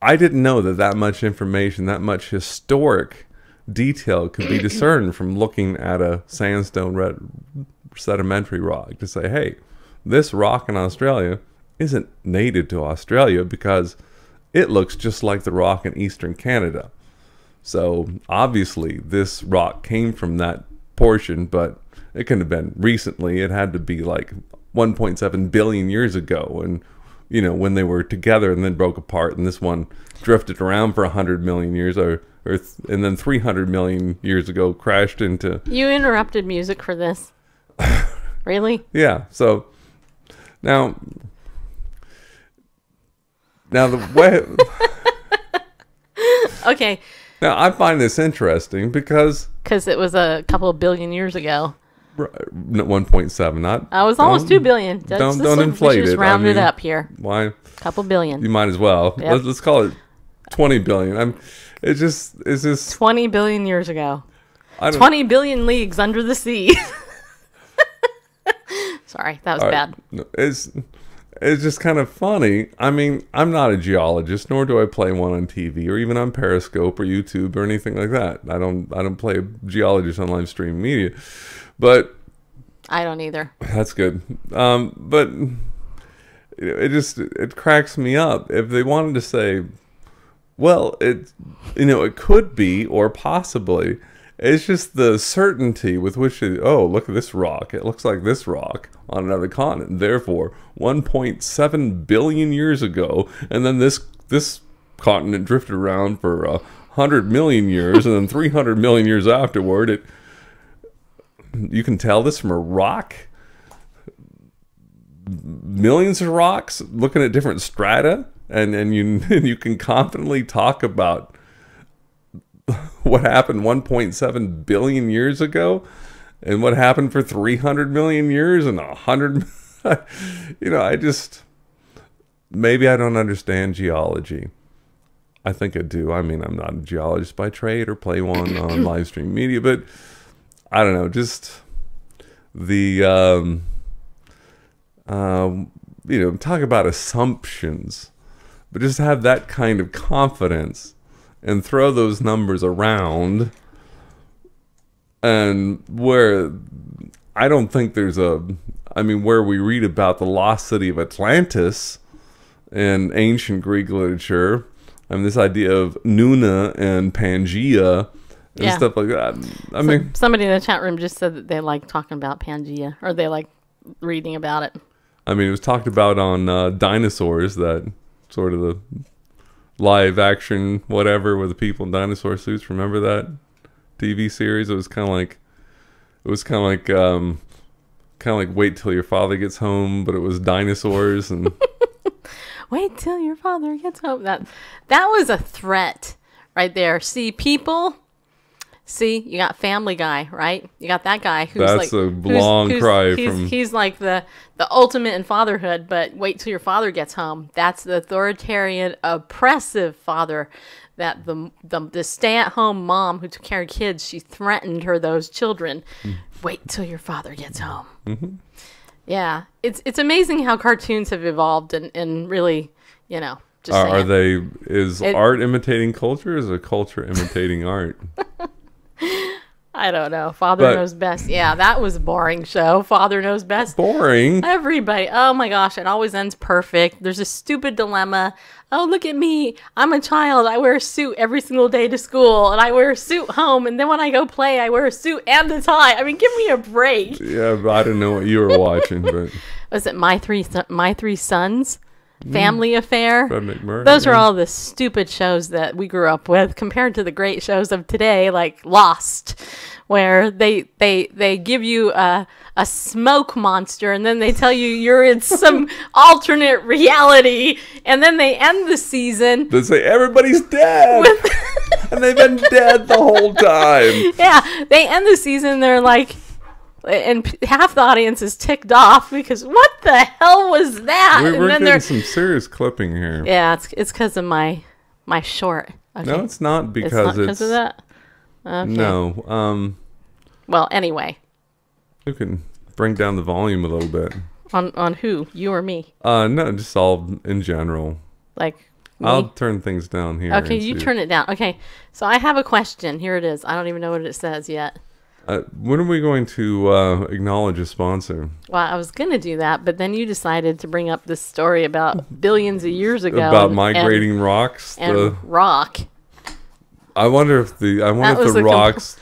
I didn't know that much information, that much historic detail could be discerned from looking at a sandstone sedimentary rock to say, hey, this rock in Australia isn't native to Australia because it looks just like the rock in eastern Canada. So obviously this rock came from that portion, but it couldn't have been recently. It had to be like 1.7 billion years ago, and you know, when they were together and then broke apart, and this one drifted around for 100 million years, and then 300 million years ago crashed into... You interrupted music for this. Really? Yeah. So now Now the way. Okay. Now I find this interesting because it was a couple of billion years ago. 1.7, not. I was almost 2 billion. Don't inflate it. Just round it up here. Why? Couple billion. You might as well. Yep. Let's call it 20 billion. It's just 20 billion years ago. 20 billion leagues under the sea. Sorry, that was bad. No, it's just kind of funny. I mean, I'm not a geologist, nor do I play one on TV or even on Periscope or YouTube or anything like that. I don't play a geologist on live stream media, but I don't either. That's good. But it cracks me up if they wanted to say, well, it could be or possibly. It's just the certainty with which look at this rock. It looks like this rock on another continent. Therefore, 1.7 billion years ago, and then this continent drifted around for 100 million years, and then 300 million years afterward. You can tell this from a rock. Millions of rocks looking at different strata, and you can confidently talk about what happened 1.7 billion years ago and what happened for 300 million years and 100. Maybe I don't understand geology. I think I do. I mean, I'm not a geologist by trade or play one on live stream media, but I don't know, just the talk about assumptions, but just have that kind of confidence and throw those numbers around, and where I don't think there's where we read about the lost city of Atlantis in ancient Greek literature, this idea of Nuna and Pangea and stuff like that. Somebody in the chat room just said that they like talking about Pangea, or they like reading about it. It was talked about on Dinosaurs, that sort of the live action whatever with the people in dinosaur suits. Remember that TV series? It was kind of like Wait Till Your Father Gets Home, but it was dinosaurs and Wait till your father gets home. That was a threat right there. See, people. See, you got Family Guy, right? You got that guy who's that's a long cry from. He's like the ultimate in fatherhood, but wait till your father gets home. That's the authoritarian, oppressive father. That the stay-at-home mom who took care of kids, she threatened those children. Wait till your father gets home. Mm-hmm. Yeah, it's amazing how cartoons have evolved and really, just are they? Is art imitating culture? Or is a culture imitating art? I don't know. Father Knows Best. Yeah, that was a boring show. Father Knows Best. Boring. Everybody. Oh my gosh, it always ends perfect. There's a stupid dilemma. Oh, look at me. I'm a child. I wear a suit every single day to school, and I wear a suit home, and then when I go play, I wear a suit and a tie. Give me a break. Yeah, but I didn't know what you were watching, but was it My Three Sons? Family Affair. McMurray, those are all the stupid shows that we grew up with compared to the great shows of today, like Lost, where they give you a smoke monster and then they tell you you're in some alternate reality, and then they end the season. They say everybody's dead, and they've been dead the whole time. Yeah, they end the season. They're like. And half the audience is ticked off because what the hell was that? We're getting some serious clipping here. Yeah, it's because of my short. Okay. No, it's not because it's not because of that. Okay. No. Well, anyway. You can bring down the volume a little bit. On who? You or me? No, just all in general. Like me? I'll turn things down here. Okay, you turn it down. Okay, so I have a question. Here it is. I don't even know what it says yet. When are we going to acknowledge a sponsor? Well, I was going to do that, but then you decided to bring up this story about billions of years ago. About migrating rocks? And rock. I wonder if the rocks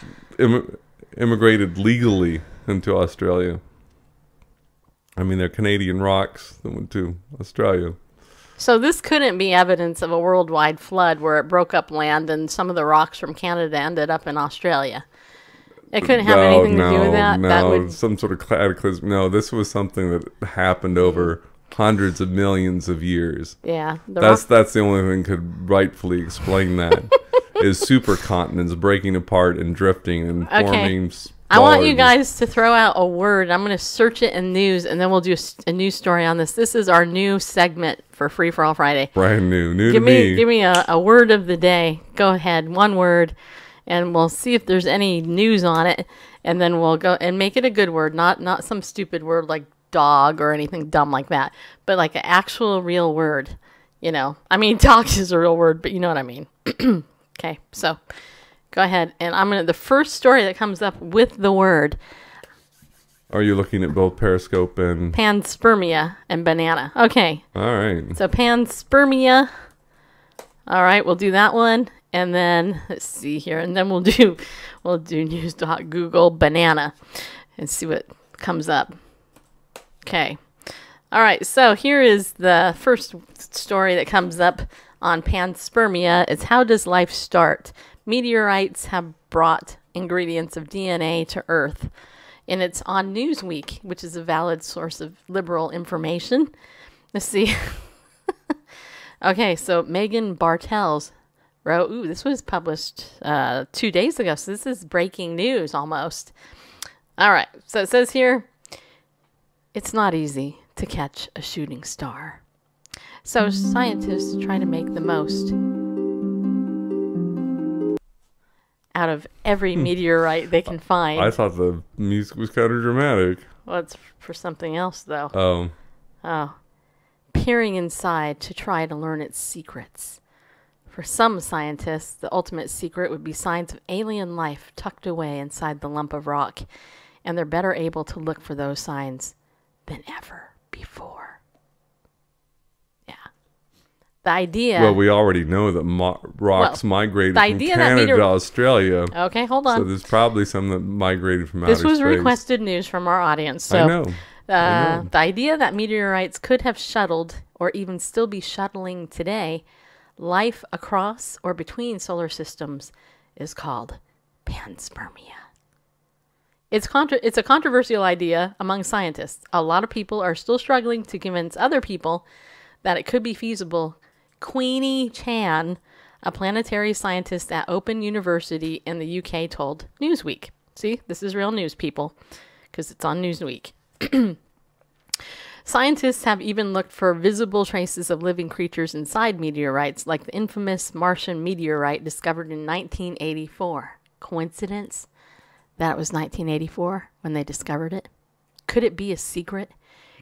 immigrated legally into Australia. They're Canadian rocks that went to Australia. So this couldn't be evidence of a worldwide flood where it broke up land and some of the rocks from Canada ended up in Australia. It couldn't have anything to do with that? No, some sort of cataclysm. No, this was something that happened over hundreds of millions of years. Yeah. That's the only thing could rightfully explain that. Is supercontinents breaking apart and drifting and forming. I want you guys to throw out a word. I'm going to search it in news, and then we'll do a news story on this. This is our new segment for Free for All Friday. Brand new to me. Give me a word of the day. Go ahead, one word, and we'll see if there's any news on it, and then we'll go and make it a good word, not some stupid word like dog or anything dumb like that, but like an actual real word. You know, I mean, dog is a real word, but you know what I mean. Okay, so go ahead, and the first story that comes up with the word. Are you looking at both Periscope and Panspermia and banana? Okay. All right. So Panspermia. All right, we'll do that one, and then let's see here, and then we'll do news.google banana and see what comes up. Okay. All right, so here is the first story that comes up on Panspermia. It's how does life start? Meteorites have brought ingredients of DNA to Earth. And it's on Newsweek, which is a valid source of liberal information. Let's see. Okay, so Megan Bartels wrote, this was published 2 days ago, so this is breaking news almost. All right, so it says here, it's not easy to catch a shooting star. So scientists try to make the most out of every meteorite they can find. I thought the music was kind of dramatic. Well, it's for something else, though. Oh. Peering inside to try to learn its secrets. For some scientists, the ultimate secret would be signs of alien life tucked away inside the lump of rock, and they're better able to look for those signs than ever before. The idea... Well, we already know that rocks migrated from Canada to Australia. Okay, hold on. So there's probably some that migrated from outer space. This was requested news from our audience. So, I know. The idea that meteorites could have shuttled, or even still be shuttling today, life across or between solar systems is called panspermia. It's a controversial idea among scientists. A lot of people are still struggling to convince other people that it could be feasible. Queenie Chan, a planetary scientist at Open University in the UK, told Newsweek. See, this is real news, people, because it's on Newsweek. Scientists have even looked for visible traces of living creatures inside meteorites, like the infamous Martian meteorite discovered in 1984. Coincidence that it was 1984 when they discovered it? Could it be a secret?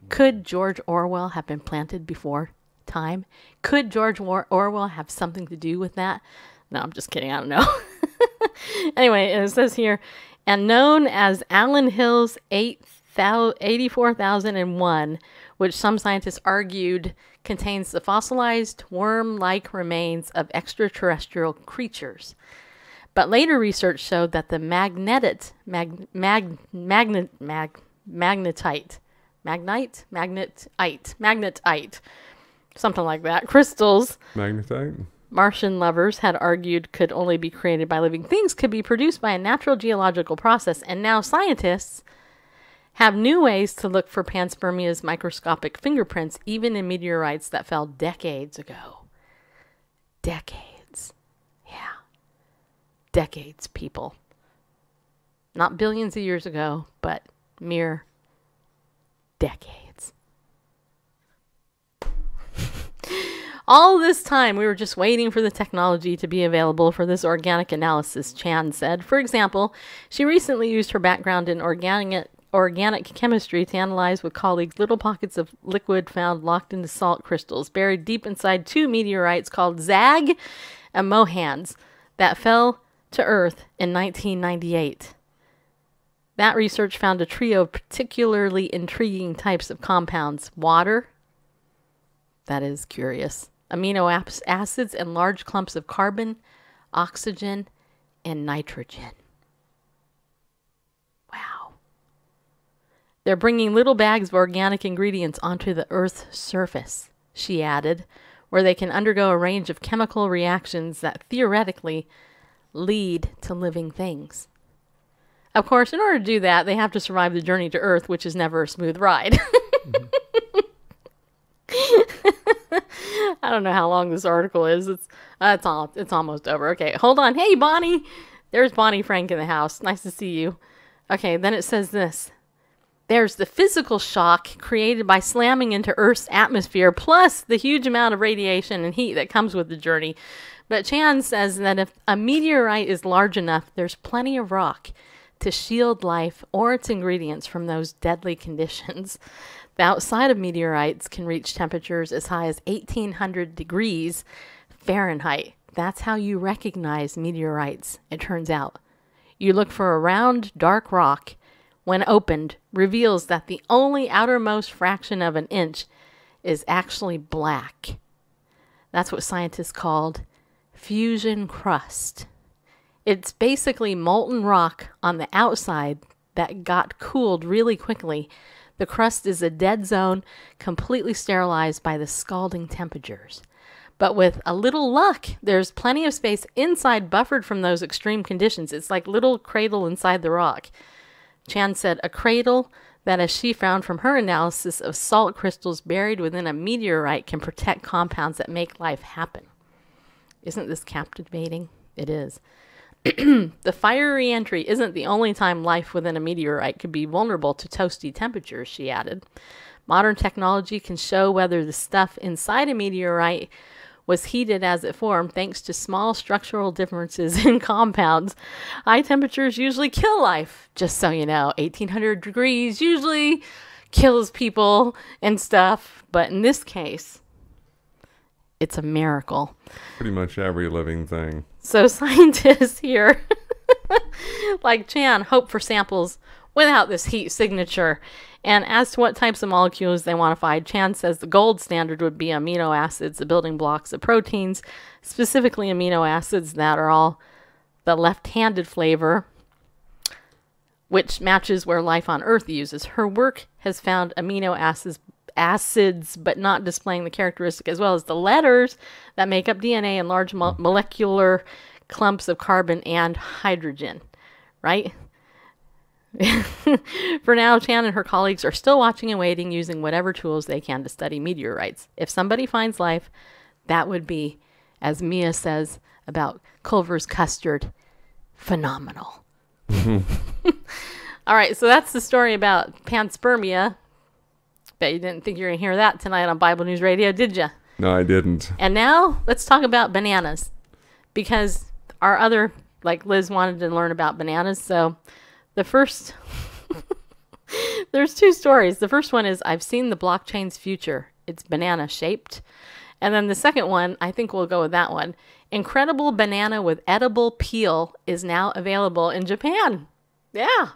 Could George Orwell have been planted before time? Could George Orwell have something to do with that? No, I'm just kidding. I don't know. Anyway, it says here, and known as Allen Hill's 84,001, which some scientists argued contains the fossilized worm-like remains of extraterrestrial creatures. But later research showed that the magnetite, something like that, crystals, magnetite, Martian lovers had argued could only be created by living things, could be produced by a natural geological process. And now scientists have new ways to look for panspermia's microscopic fingerprints, even in meteorites that fell decades ago. Decades. Yeah. Decades, people. Not billions of years ago, but mere decades. All this time, we were just waiting for the technology to be available for this organic analysis, Chan said. For example, she recently used her background in organic chemistry to analyze with colleagues little pockets of liquid found locked into salt crystals buried deep inside two meteorites called Zag and Mohans that fell to Earth in 1998. That research found a trio of particularly intriguing types of compounds: water, that is curious, amino acids, and large clumps of carbon, oxygen, and nitrogen. Wow. They're bringing little bags of organic ingredients onto the Earth's surface, she added, where they can undergo a range of chemical reactions that theoretically lead to living things. Of course, in order to do that, they have to survive the journey to Earth, which is never a smooth ride. I don't know how long this article is. It's almost over. Okay, hold on. Hey, Bonnie. There's Bonnie Frank in the house. Nice to see you. Okay, then it says this. There's the physical shock created by slamming into Earth's atmosphere, plus the huge amount of radiation and heat that comes with the journey. But Chan says that if a meteorite is large enough, there's plenty of rock to shield life or its ingredients from those deadly conditions. The outside of meteorites can reach temperatures as high as 1,800 degrees Fahrenheit. That's how you recognize meteorites, it turns out. You look for a round, dark rock. When opened, reveals that the only outermost fraction of an inch is actually black. That's what scientists called fusion crust. It's basically molten rock on the outside that got cooled really quickly. The crust is a dead zone, completely sterilized by the scalding temperatures. But with a little luck, there's plenty of space inside buffered from those extreme conditions. It's like a little cradle inside the rock. Chan said a cradle that, as she found from her analysis of salt crystals buried within a meteorite, can protect compounds that make life happen. Isn't this captivating? It is. The fiery entry isn't the only time life within a meteorite could be vulnerable to toasty temperatures, she added. Modern technology can show whether the stuff inside a meteorite was heated as it formed thanks to small structural differences in compounds. High temperatures usually kill life, just so you know. 1,800 degrees usually kills people and stuff, but in this case, it's a miracle. Pretty much every living thing. So scientists here, like Chan, hope for samples without this heat signature. And as to what types of molecules they want to find, Chan says the gold standard would be amino acids, the building blocks of proteins, specifically amino acids that are all the left-handed flavor, which matches where life on Earth uses. Her work has found amino acids, but not displaying the characteristic as well as the letters that make up DNA in large molecular clumps of carbon and hydrogen, right? For now, Chan and her colleagues are still watching and waiting, using whatever tools they can to study meteorites. If somebody finds life, that would be, as Mia says about Culver's custard, phenomenal. All right, so that's the story about Panspermia. Bet you didn't think you were going to hear that tonight on Bible News Radio, did you? No, I didn't. And now let's talk about bananas, because our other, like Liz wanted to learn about bananas, so the first, there's two stories. The first one is, I've seen the blockchain's future. It's banana shaped. And then the second one, I think we'll go with that one. Incredible banana with edible peel is now available in Japan. Yeah.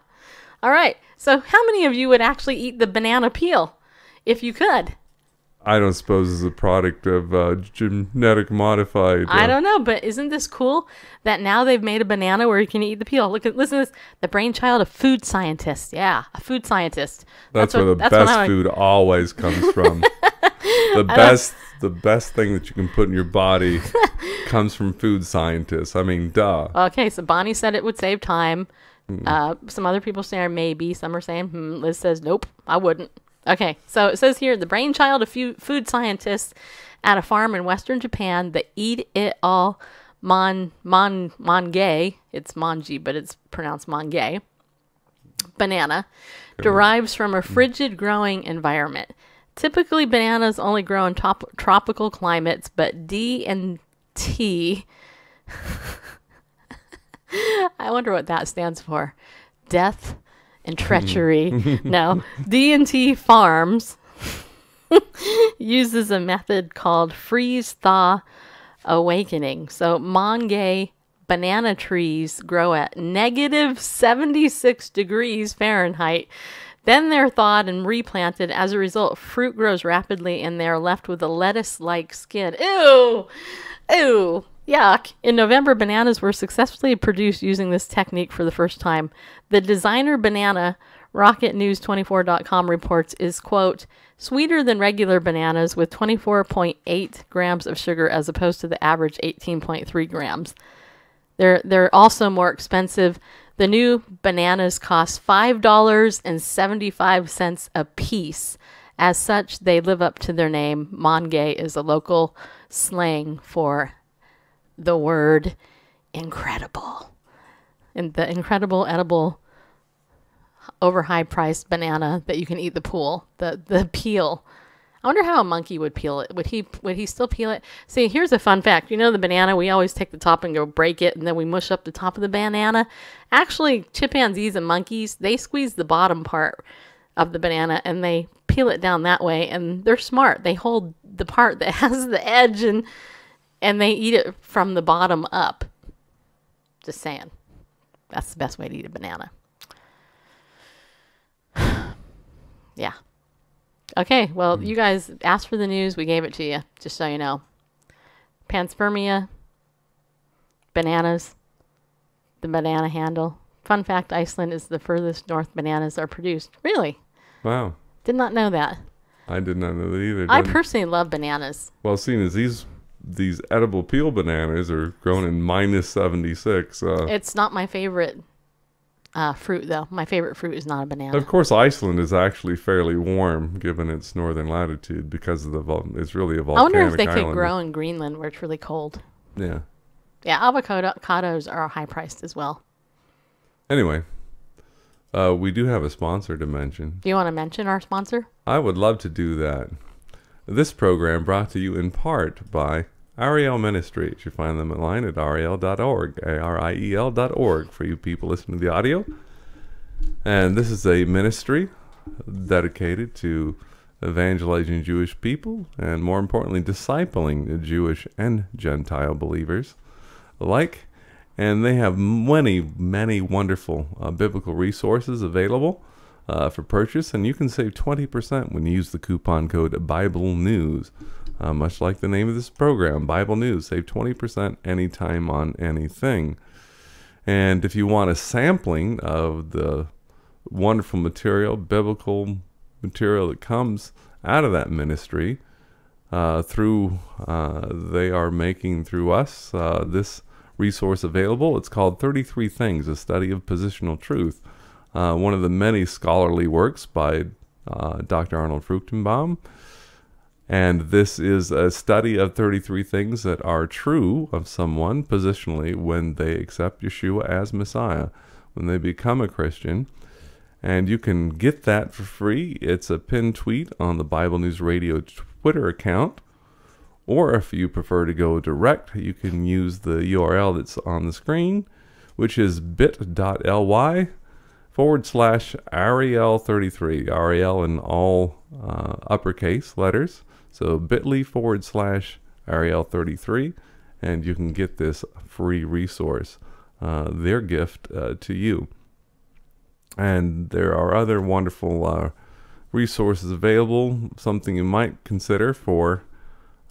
All right. So how many of you would actually eat the banana peel if you could? I don't suppose it's a product of genetic modified. I don't know, but isn't this cool that now they've made a banana where you can eat the peel? Listen to this, the brainchild of food scientists. Yeah, a food scientist. That's where the best food always comes from. The best thing that you can put in your body comes from food scientists. I mean, duh. Okay, so Bonnie said it would save time. Some other people say maybe. Some are saying, Liz says, nope, I wouldn't. Okay, so it says here, the brainchild of food scientists at a farm in western Japan, the Eat It All Mange, it's manji, but it's pronounced mange, banana, derives from a frigid growing environment. Typically, bananas only grow in tropical climates, but D and T, I wonder what that stands for. Death and treachery. No, D&T Farms uses a method called freeze-thaw awakening. So mange banana trees grow at negative 76 degrees Fahrenheit. Then they're thawed and replanted. As a result, fruit grows rapidly and they're left with a lettuce-like skin. Ew! Ew! Yuck. In November, bananas were successfully produced using this technique for the first time. The designer banana, RocketNews24.com reports, is, quote, sweeter than regular bananas with 24.8 grams of sugar as opposed to the average 18.3 grams. They're also more expensive. The new bananas cost $5.75 a piece As such, they live up to their name. Monge is a local slang for the word incredible. And the incredible edible over high priced banana that you can eat the peel. I wonder how a monkey would peel it. Would he still peel it? See, here's a fun fact. You know the banana, we always take the top and go break it, and then we mush up the top of the banana. Actually, chimpanzees and monkeys, they squeeze the bottom part of the banana and they peel it down that way, and they're smart. They hold the part that has the edge and they eat it from the bottom up. Just saying. That's the best way to eat a banana. Yeah. Okay, well, you guys asked for the news. We gave it to you, just so you know. Panspermia, bananas, the banana handle. Fun fact, Iceland is the furthest north bananas are produced. Really? Wow. Did not know that. I did not know that either. I personally love bananas. Well, seeing as these edible peel bananas are grown in minus 76. It's not my favorite fruit, though. My favorite fruit is not a banana. Of course, Iceland is actually fairly warm, given its northern latitude, because of it's really a volcanic island. I wonder if they could grow in Greenland, where it's really cold. Yeah. Yeah, avocados are high priced as well. Anyway, we do have a sponsor to mention. Do you want to mention our sponsor? I would love to do that. This program brought to you in part by Ariel Ministries. You find them online at ariel.org, ariel.org, for you people listening to the audio. And this is a ministry dedicated to evangelizing Jewish people and, more importantly, discipling the Jewish and Gentile believers alike. And they have many, many wonderful biblical resources available for purchase. And you can save 20% when you use the coupon code Bible News. Much like the name of this program, Bible News. Save 20% anytime on anything. And if you want a sampling of the wonderful material, biblical material that comes out of that ministry, they are making through us this resource available. It's called 33 Things, a Study of Positional Truth. One of the many scholarly works by Dr. Arnold Fruchtenbaum. And this is a study of 33 things that are true of someone positionally when they accept Yeshua as Messiah, when they become a Christian. And you can get that for free. It's a pinned tweet on the Bible News Radio Twitter account. Or if you prefer to go direct, you can use the URL that's on the screen, which is bit.ly/Ariel33. Ariel in all uppercase letters. So bit.ly/Ariel33, and you can get this free resource, their gift to you. And there are other wonderful resources available. Something you might consider for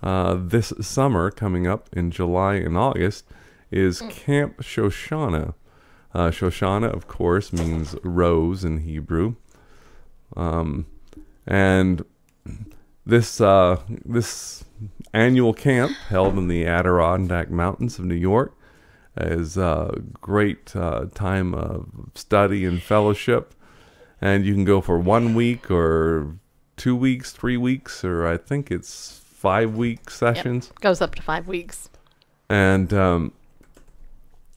this summer coming up in July and August is Camp Shoshana. Shoshana, of course, means rose in Hebrew. And this annual camp held in the Adirondack Mountains of New York is a great time of study and fellowship. And you can go for 1 week or 2 weeks, 3 weeks, or I think it's 5-week sessions. Yep. Goes up to 5 weeks. And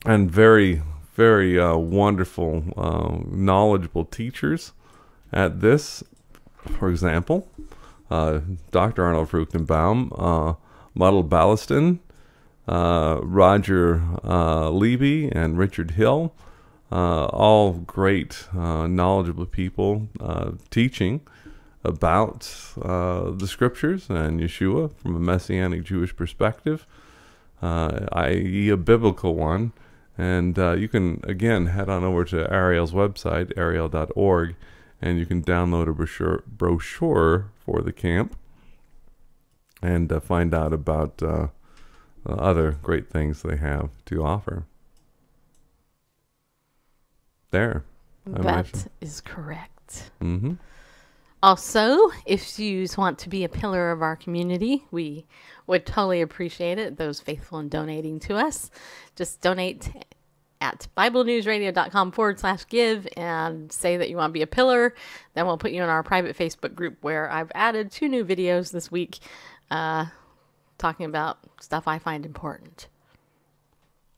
very, very wonderful, knowledgeable teachers at this. For example, Dr. Arnold Fruchtenbaum, Muddle Ballaston, Roger Levy, and Richard Hill, all great, knowledgeable people teaching about the Scriptures and Yeshua from a Messianic Jewish perspective, i.e. a biblical one. And you can, again, head on over to Ariel's website, ariel.org, and you can download a brochure for the camp and find out about other great things they have to offer. There. That is correct. Mm-hmm. Also, if you want to be a pillar of our community, we would totally appreciate it. Those faithful in donating to us. Just donate at BibleNewsRadio.com/give and say that you want to be a pillar. Then we'll put you in our private Facebook group where I've added 2 new videos this week talking about stuff I find important.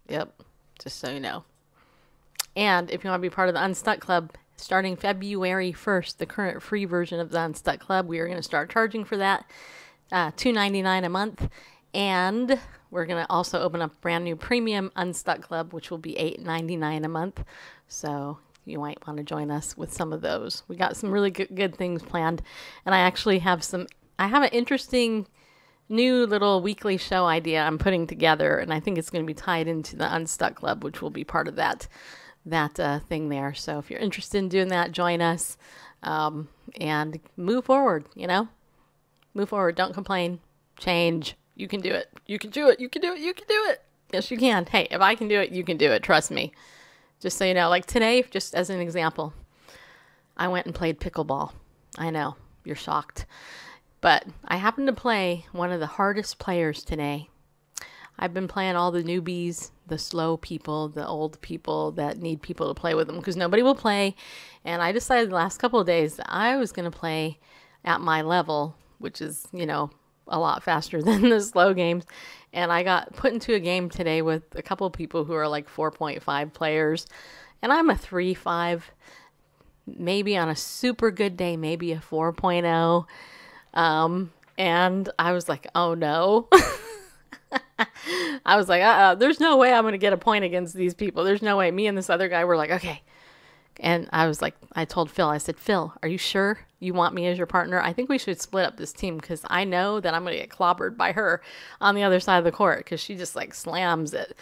Yep, just so you know. And if you want to be part of the Unstuck Club, starting February 1st, the current free version of the Unstuck Club, we are going to start charging for that, $2.99 a month. And we're going to also open up a brand new premium Unstuck Club, which will be $8.99 a month. So you might want to join us with some of those. We got some really good things planned. And I actually have I have an interesting new little weekly show idea I'm putting together. And I think it's going to be tied into the Unstuck Club, which will be part of that thing there. So if you're interested in doing that, join us and move forward, Move forward. Don't complain. Change. You can do it. You can do it. You can do it. You can do it. Yes, you can. Hey, if I can do it, you can do it. Trust me. Just so you know, like today, just as an example, I went and played pickleball. I know. You're shocked. But I happened to play one of the hardest players today. I've been playing all the newbies, the slow people, the old people that need people to play with them because nobody will play. And I decided the last couple of days that I was going to play at my level, which is, a lot faster than the slow games. And I got put into a game today with a couple of people who are like 4.5 players. And I'm a 3.5, maybe on a super good day, maybe a 4.0. And I was like, oh no. I was like, there's no way I'm going to get a point against these people. There's no way. Me and this other guy were like, okay. And I was like, I told Phil, I said, Phil, are you sure you want me as your partner? I think we should split up this team because I know that I'm going to get clobbered by her on the other side of the court because she just like slams it.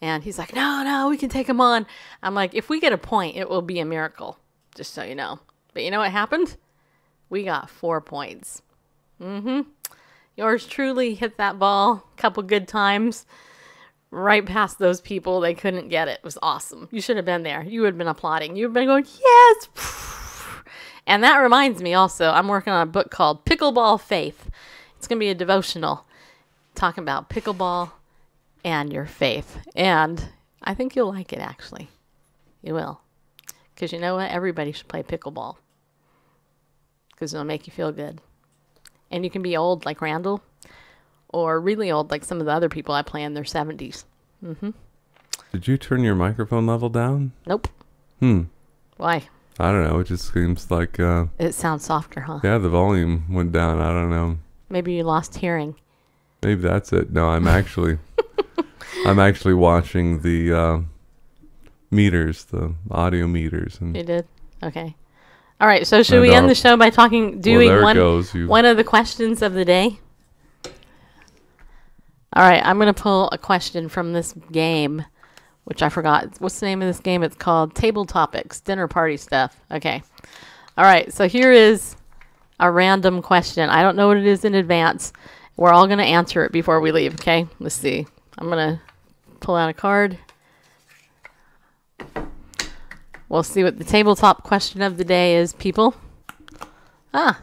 And he's like, no, we can take him on. I'm like, if we get a point, it will be a miracle, just so you know. But you know what happened? We got 4 points. Yours truly hit that ball a couple good times right past those people. They couldn't get it. It was awesome. You should have been there. You would have been applauding. You would have been going, yes. And that reminds me also, I'm working on a book called Pickleball Faith. It's going to be a devotional talking about pickleball and your faith. And I think you'll like it, actually. You will. Because you know what? Everybody should play pickleball. Because it'll make you feel good. And you can be old like Randle, or really old like some of the other people I play in their 70s. Did you turn your microphone level down? Nope. Why? I don't know. It just seems like... it sounds softer, huh? Yeah, the volume went down. I don't know. Maybe you lost hearing. Maybe that's it. No, I'm actually... I'm actually watching the meters, the audio meters. And you did? Okay. All right, so should we end the show by doing one of the questions of the day? All right, I'm going to pull a question from this game, which I forgot. What's the name of this game? It's called Table Topics, Dinner Party Stuff. Okay. All right, so here is a random question. I don't know what it is in advance. We're all going to answer it before we leave, okay? Let's see. I'm going to pull out a card. We'll see what the tabletop question of the day is, people.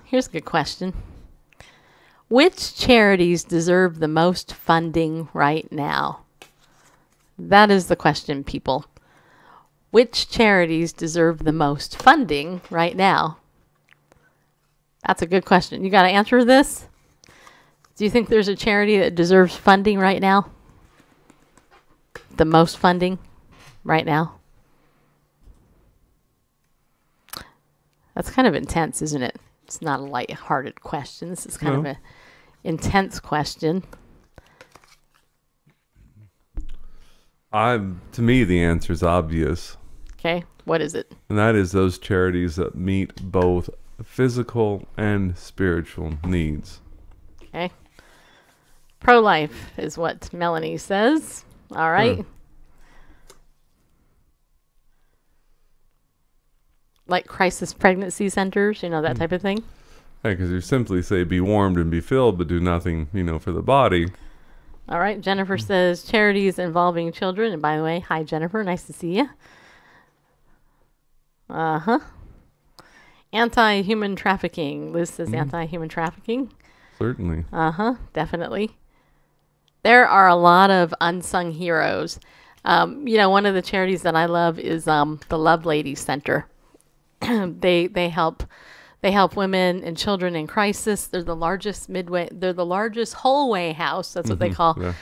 Here's a good question. Which charities deserve the most funding right now? That is the question, people. Which charities deserve the most funding right now? That's a good question. You got to answer this. Do you think there's a charity that deserves funding right now? The most funding right now? That's kind of intense, isn't it? It's not a light-hearted question. This is kind of an intense question. To me, the answer is obvious. Okay, what is it? And that is those charities that meet both physical and spiritual needs. Okay. Pro-life is what Melanie says. All right. Like crisis pregnancy centers, that type of thing? Yeah, because you simply say be warmed and be filled, but do nothing, for the body. All right. Jennifer says charities involving children. And by the way, hi, Jennifer. Nice to see you. Anti-human trafficking. Liz says anti-human trafficking. Certainly. Definitely. There are a lot of unsung heroes. One of the charities that I love is the Love Ladies Center. They help women and children in crisis. They're the largest whole way house. That's what they call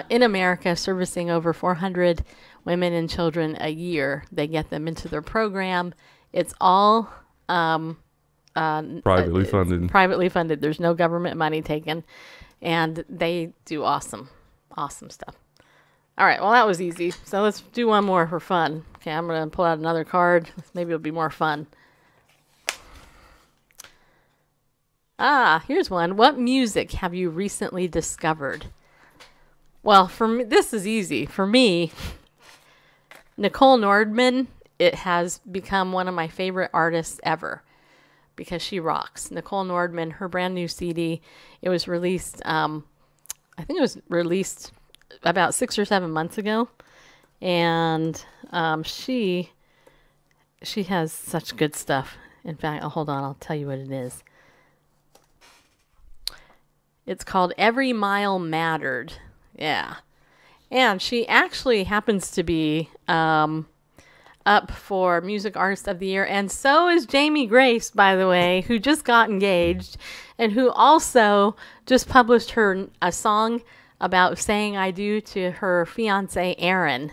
in America, servicing over 400 women and children a year. They get them into their program. It's all privately funded. Privately funded. There's no government money taken, and they do awesome stuff. All right, well, that was easy. So let's do one more for fun. Okay, I'm going to pull out another card. Maybe it'll be more fun. Here's one. What music have you recently discovered? Well, for me, this is easy. For me, Nicole Nordman, it has become one of my favorite artists ever because she rocks. Nicole Nordman, her brand new CD, it was released, I think it was released about 6 or 7 months ago, and she has such good stuff. In fact, hold on, I'll tell you what it is. It's called Every Mile Mattered. Yeah, and she actually happens to be up for Music Artist of the Year, and so is Jamie Grace, by the way, who just got engaged and who also just published a song about saying I do to her fiance, Aaron.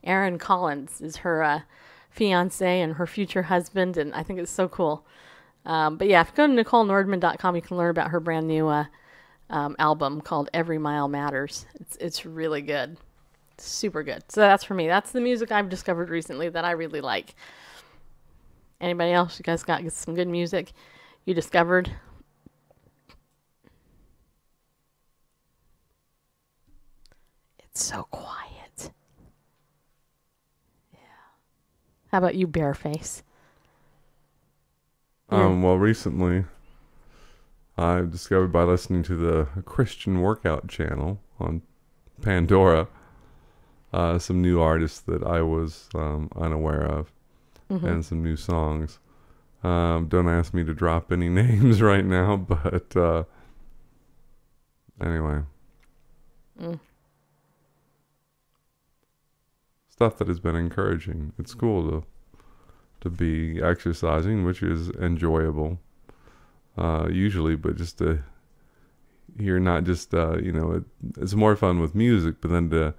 Aaron Collins is her fiance and her future husband, and I think it's so cool. But yeah, if you go to NicoleNordman.com, you can learn about her brand new album called Every Mile Matters. It's really good. It's super good. So that's for me. That's the music I've discovered recently that I really like. Anybody else? You guys got some good music you discovered? It's so quiet. Yeah. How about you, Bareface? Well, recently I've discovered by listening to the Christian Workout channel on Pandora some new artists that I was unaware of, and some new songs. Don't ask me to drop any names right now, but anyway. Stuff that has been encouraging. It's cool to be exercising, which is enjoyable usually, but just to hear not just it's more fun with music, but then to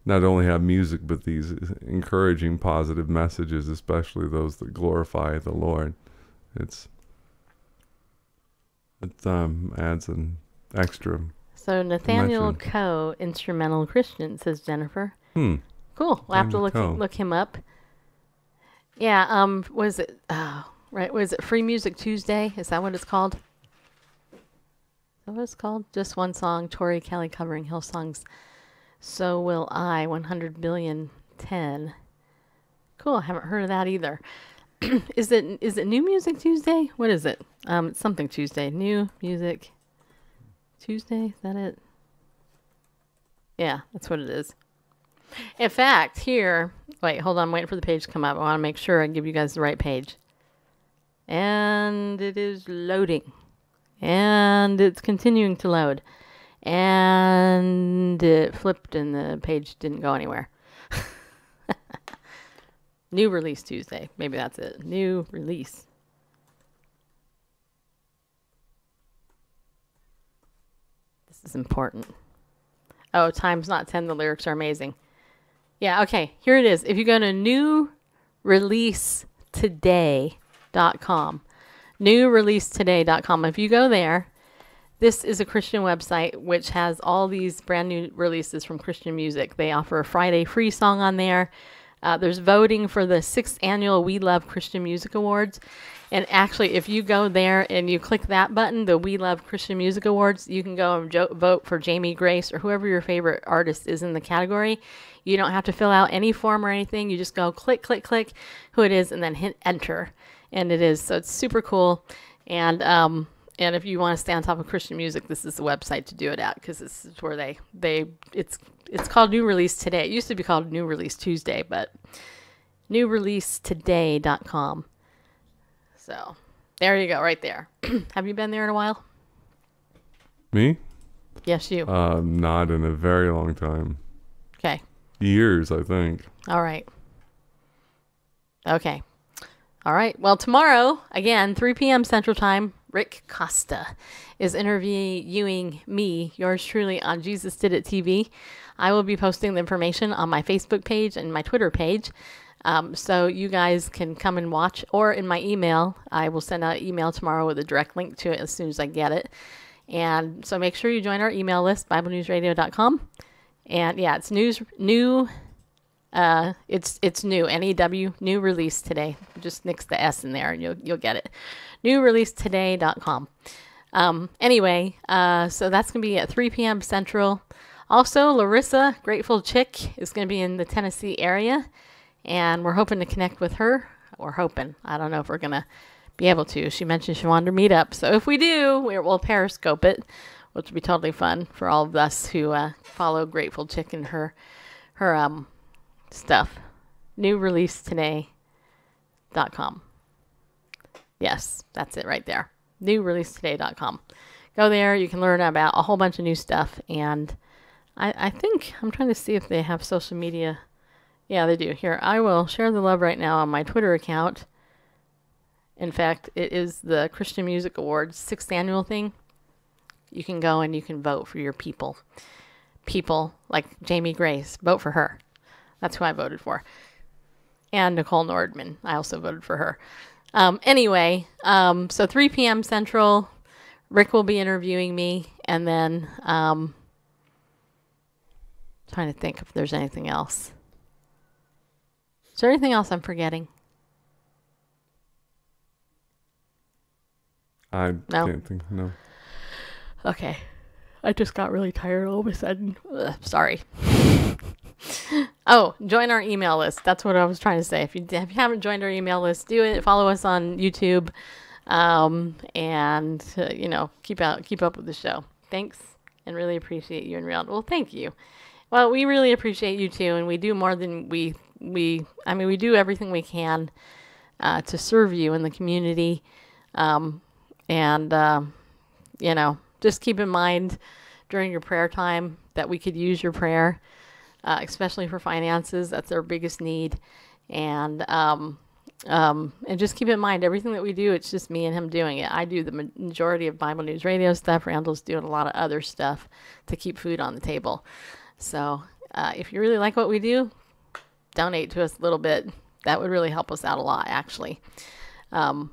not only have music but these encouraging positive messages, especially those that glorify the Lord. It adds an extra. So Nathaniel Coe, instrumental Christian, says Jennifer. Cool. We'll have to look him up. Yeah. Was it right? Was it Free Music Tuesday? Is that what it's called? Is that what it's called? Just one song. Tori Kelly covering Hillsong's "So Will I." 100 billion 10. Cool. I haven't heard of that either. Is it New Music Tuesday? What is it? It's something Tuesday. New Music Tuesday. Is that it? Yeah, that's what it is. In fact, here, wait, hold on, I'm waiting for the page to come up. I want to make sure I give you guys the right page. And it is loading. And it's continuing to load. And it flipped and the page didn't go anywhere. New Release Tuesday. Maybe that's it. New Release. This is important. Oh, time's not 10. The lyrics are amazing. Yeah, okay, here it is. If you go to newreleasetoday.com, newreleasetoday.com, if you go there, this is a Christian website which has all these brand new releases from Christian music. They offer a Friday free song on there. There's voting for the 6th annual We Love Christian Music Awards. And actually, if you go there and you click that button, the We Love Christian Music Awards, you can go and vote for Jamie Grace or whoever your favorite artist is in the category. You don't have to fill out any form or anything. You just go click, click, click who it is and then hit enter. And it is. So it's super cool. And if you want to stay on top of Christian music, this is the website to do it at, because this is where it's called New Release Today. It used to be called New Release Tuesday, but newreleasetoday.com. So there you go, right there. Have you been there in a while? Me? Yes, you. Not in a very long time. Okay. years, I think. All right. Okay. All right. Well, tomorrow, again, 3 p.m. Central Time, Rick Costa is interviewing me, yours truly, on Jesus Did It TV. I will be posting the information on my Facebook page and my Twitter page. So you guys can come and watch, or in my email. I will send out an email tomorrow with a direct link to it as soon as I get it. And so make sure you join our email list, BibleNewsRadio.com. And yeah, it's new, it's new, N-E-W, new release today. Just nix the S in there and you'll get it. Newreleasetoday.com. Anyway, so that's going to be at 3 p.m. Central. Also, Larissa, Grateful Chick, is going to be in the Tennessee area, and we're hoping to connect with her. We're hoping. I don't know if we're going to be able to. She mentioned she wanted to meet up. So if we do, we'll Periscope it, which will be totally fun for all of us who follow Grateful Chick and her stuff. Newreleasetoday.com. Yes, that's it right there. Newreleasetoday.com. Go there. You can learn about a whole bunch of new stuff. And I think I'm trying to see if they have social media. Yeah, they do. Here, I will share the love right now on my Twitter account. In fact, it is the Christian Music Awards 6th annual thing. You can go and you can vote for your people. People like Jamie Grace. Vote for her. That's who I voted for. And Nicole Nordman. I also voted for her. Anyway, so 3 p.m. Central, Rick will be interviewing me, and then trying to think if there's anything else. Is there anything else I'm forgetting? I can't think, no. Okay. I just got really tired all of a sudden. Ugh, sorry. Oh, join our email list. That's what I was trying to say. If you haven't joined our email list, do it. Follow us on YouTube, and keep up with the show. Thanks, and really appreciate you and Randle. Well, thank you. Well, we really appreciate you too, and we do more than we do everything we can to serve you in the community, just keep in mind during your prayer time that we could use your prayer. Especially for finances, that's our biggest need, and just keep in mind everything that we do. It's just me and him doing it. I do the majority of Bible News Radio stuff. Randle's doing a lot of other stuff to keep food on the table. So if you really like what we do, donate to us a little bit. That would really help us out a lot, actually. And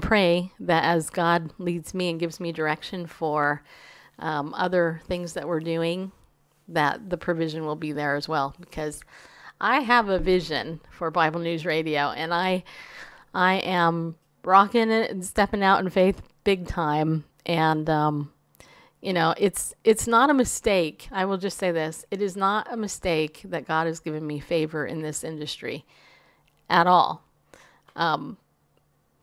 pray that as God leads me and gives me direction for other things that we're doing, that the provision will be there as well, because I have a vision for Bible News Radio, and I am rocking it and stepping out in faith big time. And it's not a mistake. I will just say this: it is not a mistake that God has given me favor in this industry at all.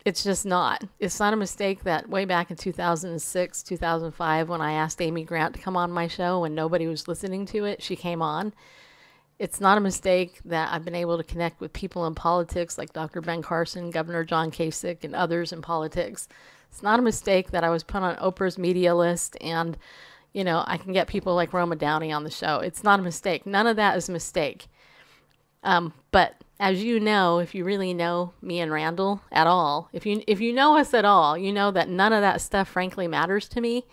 It's just not. It's not a mistake that way back in 2006, 2005, when I asked Amy Grant to come on my show and nobody was listening to it, she came on. It's not a mistake that I've been able to connect with people in politics like Dr. Ben Carson, Governor John Kasich, and others in politics. It's not a mistake that I was put on Oprah's media list and, I can get people like Roma Downey on the show. It's not a mistake. None of that is a mistake. But as you know, if you really know me and Randle at all, if you know us at all, you know that none of that stuff frankly matters to me.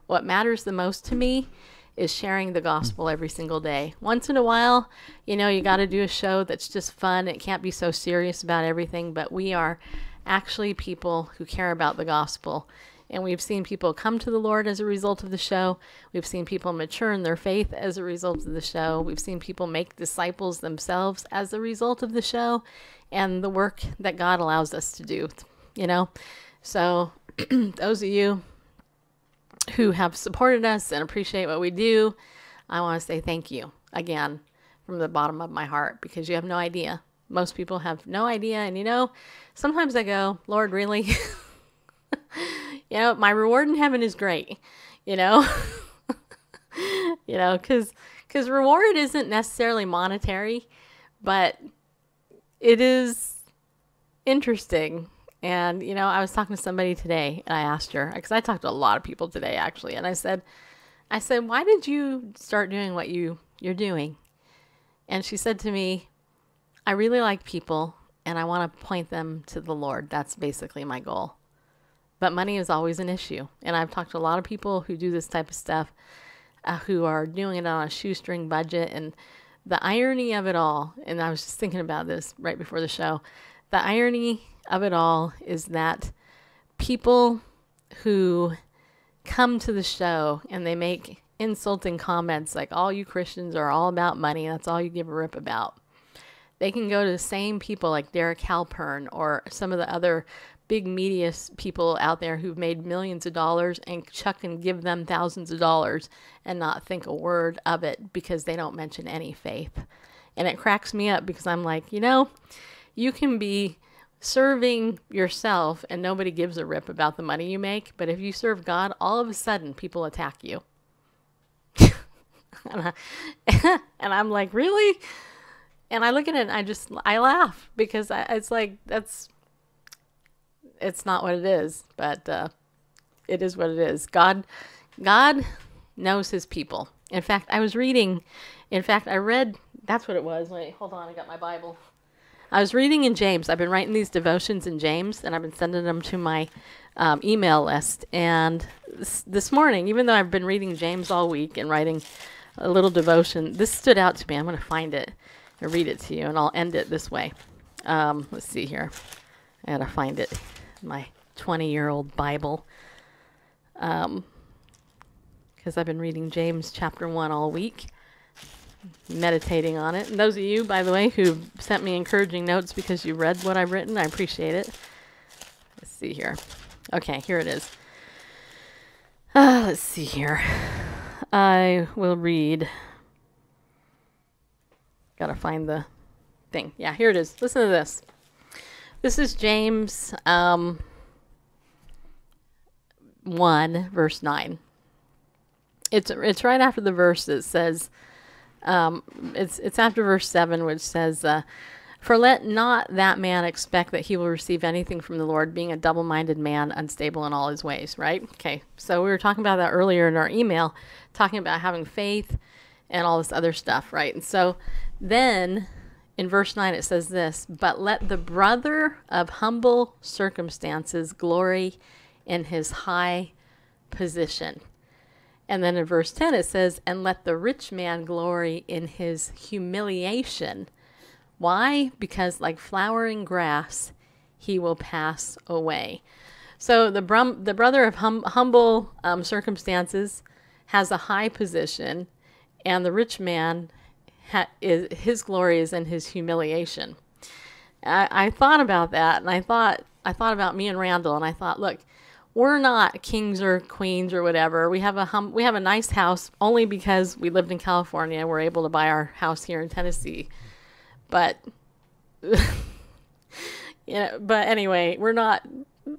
What matters the most to me is sharing the gospel every single day. Once in a while, you got to do a show that's just fun. It can't be so serious about everything, but we are actually people who care about the gospel. And we've seen people come to the Lord as a result of the show. We've seen people mature in their faith as a result of the show. We've seen people make disciples themselves as a result of the show and the work that God allows us to do, So those of you who have supported us and appreciate what we do, I want to say thank you again from the bottom of my heart, because you have no idea. Most people have no idea. And sometimes I go, Lord, really? My reward in heaven is great, because reward isn't necessarily monetary, but it is interesting. And, I was talking to somebody today, and I asked her, because I talked to a lot of people today, actually, and I said, why did you start doing what you're doing? And she said to me, I really like people and I want to point them to the Lord. That's basically my goal. But money is always an issue. And I've talked to a lot of people who do this type of stuff, who are doing it on a shoestring budget. And the irony of it all, and I was just thinking about this right before the show, the irony of it all is that people who come to the show and they make insulting comments like, all you Christians are all about money, that's all you give a rip about. They can go to the same people like Derek Halpern or some of the other big media people out there who've made millions of dollars and chuck and give them thousands of dollars and not think a word of it because they don't mention any faith. And it cracks me up because I'm like, you can be serving yourself and nobody gives a rip about the money you make. But if you serve God, all of a sudden people attack you. and I'm like, really? And I look at it and I laugh because it's like, it's not what it is, but it is what it is. God knows his people. In fact, I read, that's what it was. Wait, hold on, I got my Bible. I was reading in James. I've been writing these devotions in James, and I've been sending them to my email list. And this morning, even though I've been reading James all week and writing a little devotion, this stood out to me. I'm going to find it and read it to you, and I'll end it this way. Let's see here. I got to find it. My 20-year-old Bible. Because I've been reading James chapter 1 all week. Meditating on it. And those of you, by the way, who sent me encouraging notes because you read what I've written, I appreciate it. Let's see here. Okay, here it is. Let's see here. I will read. Gotta find the thing. Yeah, here it is. Listen to this. This is James 1, verse 9. It's right after the verse that says, it's after verse 7, which says, for let not that man expect that he will receive anything from the Lord, being a double-minded man, unstable in all his ways, right? Okay, so we were talking about that earlier in our email, talking about having faith and all this other stuff, right? And so then in verse 9 it says this, but let the brother of humble circumstances glory in his high position. And then in verse 10 it says, and let the rich man glory in his humiliation. Why? Because like flowering grass, he will pass away. So the brother of humble circumstances has a high position, and the rich man, his glory is in his humiliation. I thought about that, and I thought about me and Randle, and I thought, look, we're not kings or queens or whatever. We have a nice house only because we lived in California. We're able to buy our house here in Tennessee. But but anyway, we're not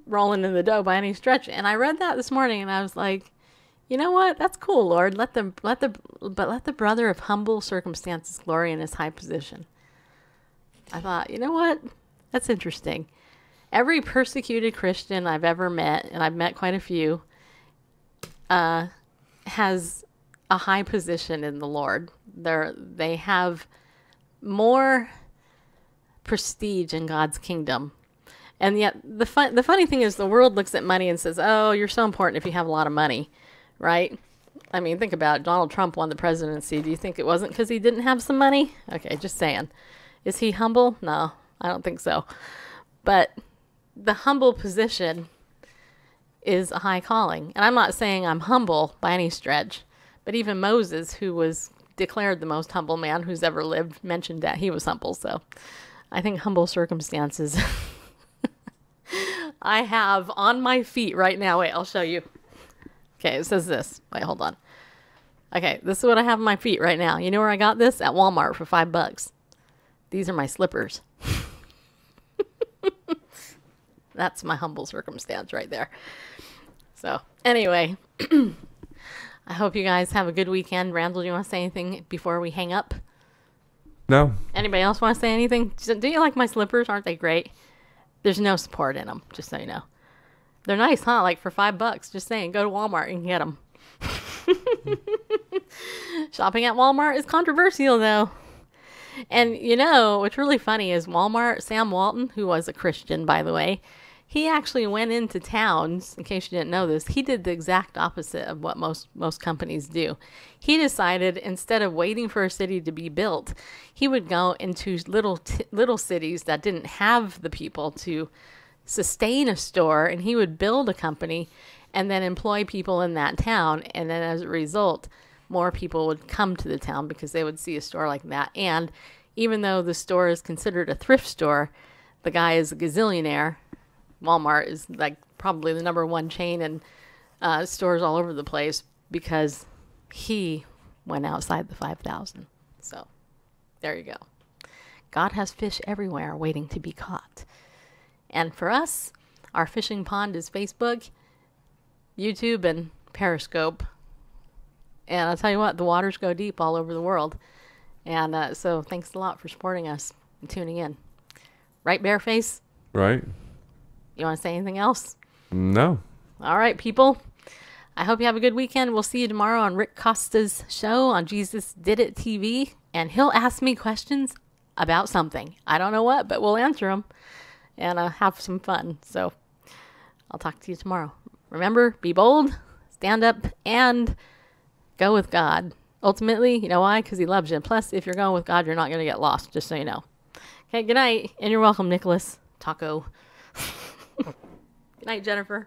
rolling in the dough by any stretch. And I read that this morning and I was like, you know what? That's cool, Lord. Let the brother of humble circumstances glory in his high position. I thought, you know what? That's interesting. Every persecuted Christian I've ever met, and I've met quite a few, has a high position in the Lord. They have more prestige in God's kingdom. And yet the funny thing is the world looks at money and says, oh, you're so important if you have a lot of money, right? I mean, think about it. Donald Trump won the presidency. Do you think it wasn't because he didn't have some money? Okay, just saying. Is he humble? No, I don't think so. But the humble position is a high calling. And I'm not saying I'm humble by any stretch, but even Moses, who was declared the most humble man who's ever lived, mentioned that he was humble. So I think humble circumstances. I have on my feet right now. Wait, I'll show you. Okay, it says this. Wait, hold on. Okay, this is what I have on my feet right now. You know where I got this? At Walmart for $5. These are my slippers. That's my humble circumstance right there. So anyway, I hope you guys have a good weekend. Randle, do you want to say anything before we hang up? No. Anybody else want to say anything? Do you like my slippers? Aren't they great? There's no support in them, just so you know. They're nice, huh? Like for $5. Just saying, go to Walmart and get them. Shopping at Walmart is controversial, though. And you know, what's really funny is Walmart, Sam Walton, who was a Christian, by the way, he actually went into towns, in case you didn't know this, he did the exact opposite of what most companies do. He decided instead of waiting for a city to be built, he would go into little cities that didn't have the people to sustain a store, and he would build a company and then employ people in that town. And then as a result, more people would come to the town because they would see a store like that. And even though the store is considered a thrift store, the guy is a gazillionaire. Walmart is like probably the #1 chain and stores all over the place because he went outside the 5,000. So there you go. God has fish everywhere waiting to be caught. And for us, our fishing pond is Facebook, YouTube, and Periscope. And I'll tell you what, the waters go deep all over the world. And so thanks a lot for supporting us and tuning in. Right, Bareface? Right. You want to say anything else? No. All right, people. I hope you have a good weekend. We'll see you tomorrow on Rick Costa's show on Jesus Did It TV. And he'll ask me questions about something. I don't know what, but we'll answer them and have some fun. So I'll talk to you tomorrow. Remember, be bold, stand up, and go with God. Ultimately, you know why? Because he loves you. Plus, if you're going with God, you're not going to get lost, just so you know. Okay, good night. And you're welcome, Nicholas. Taco. Good night, Jennifer.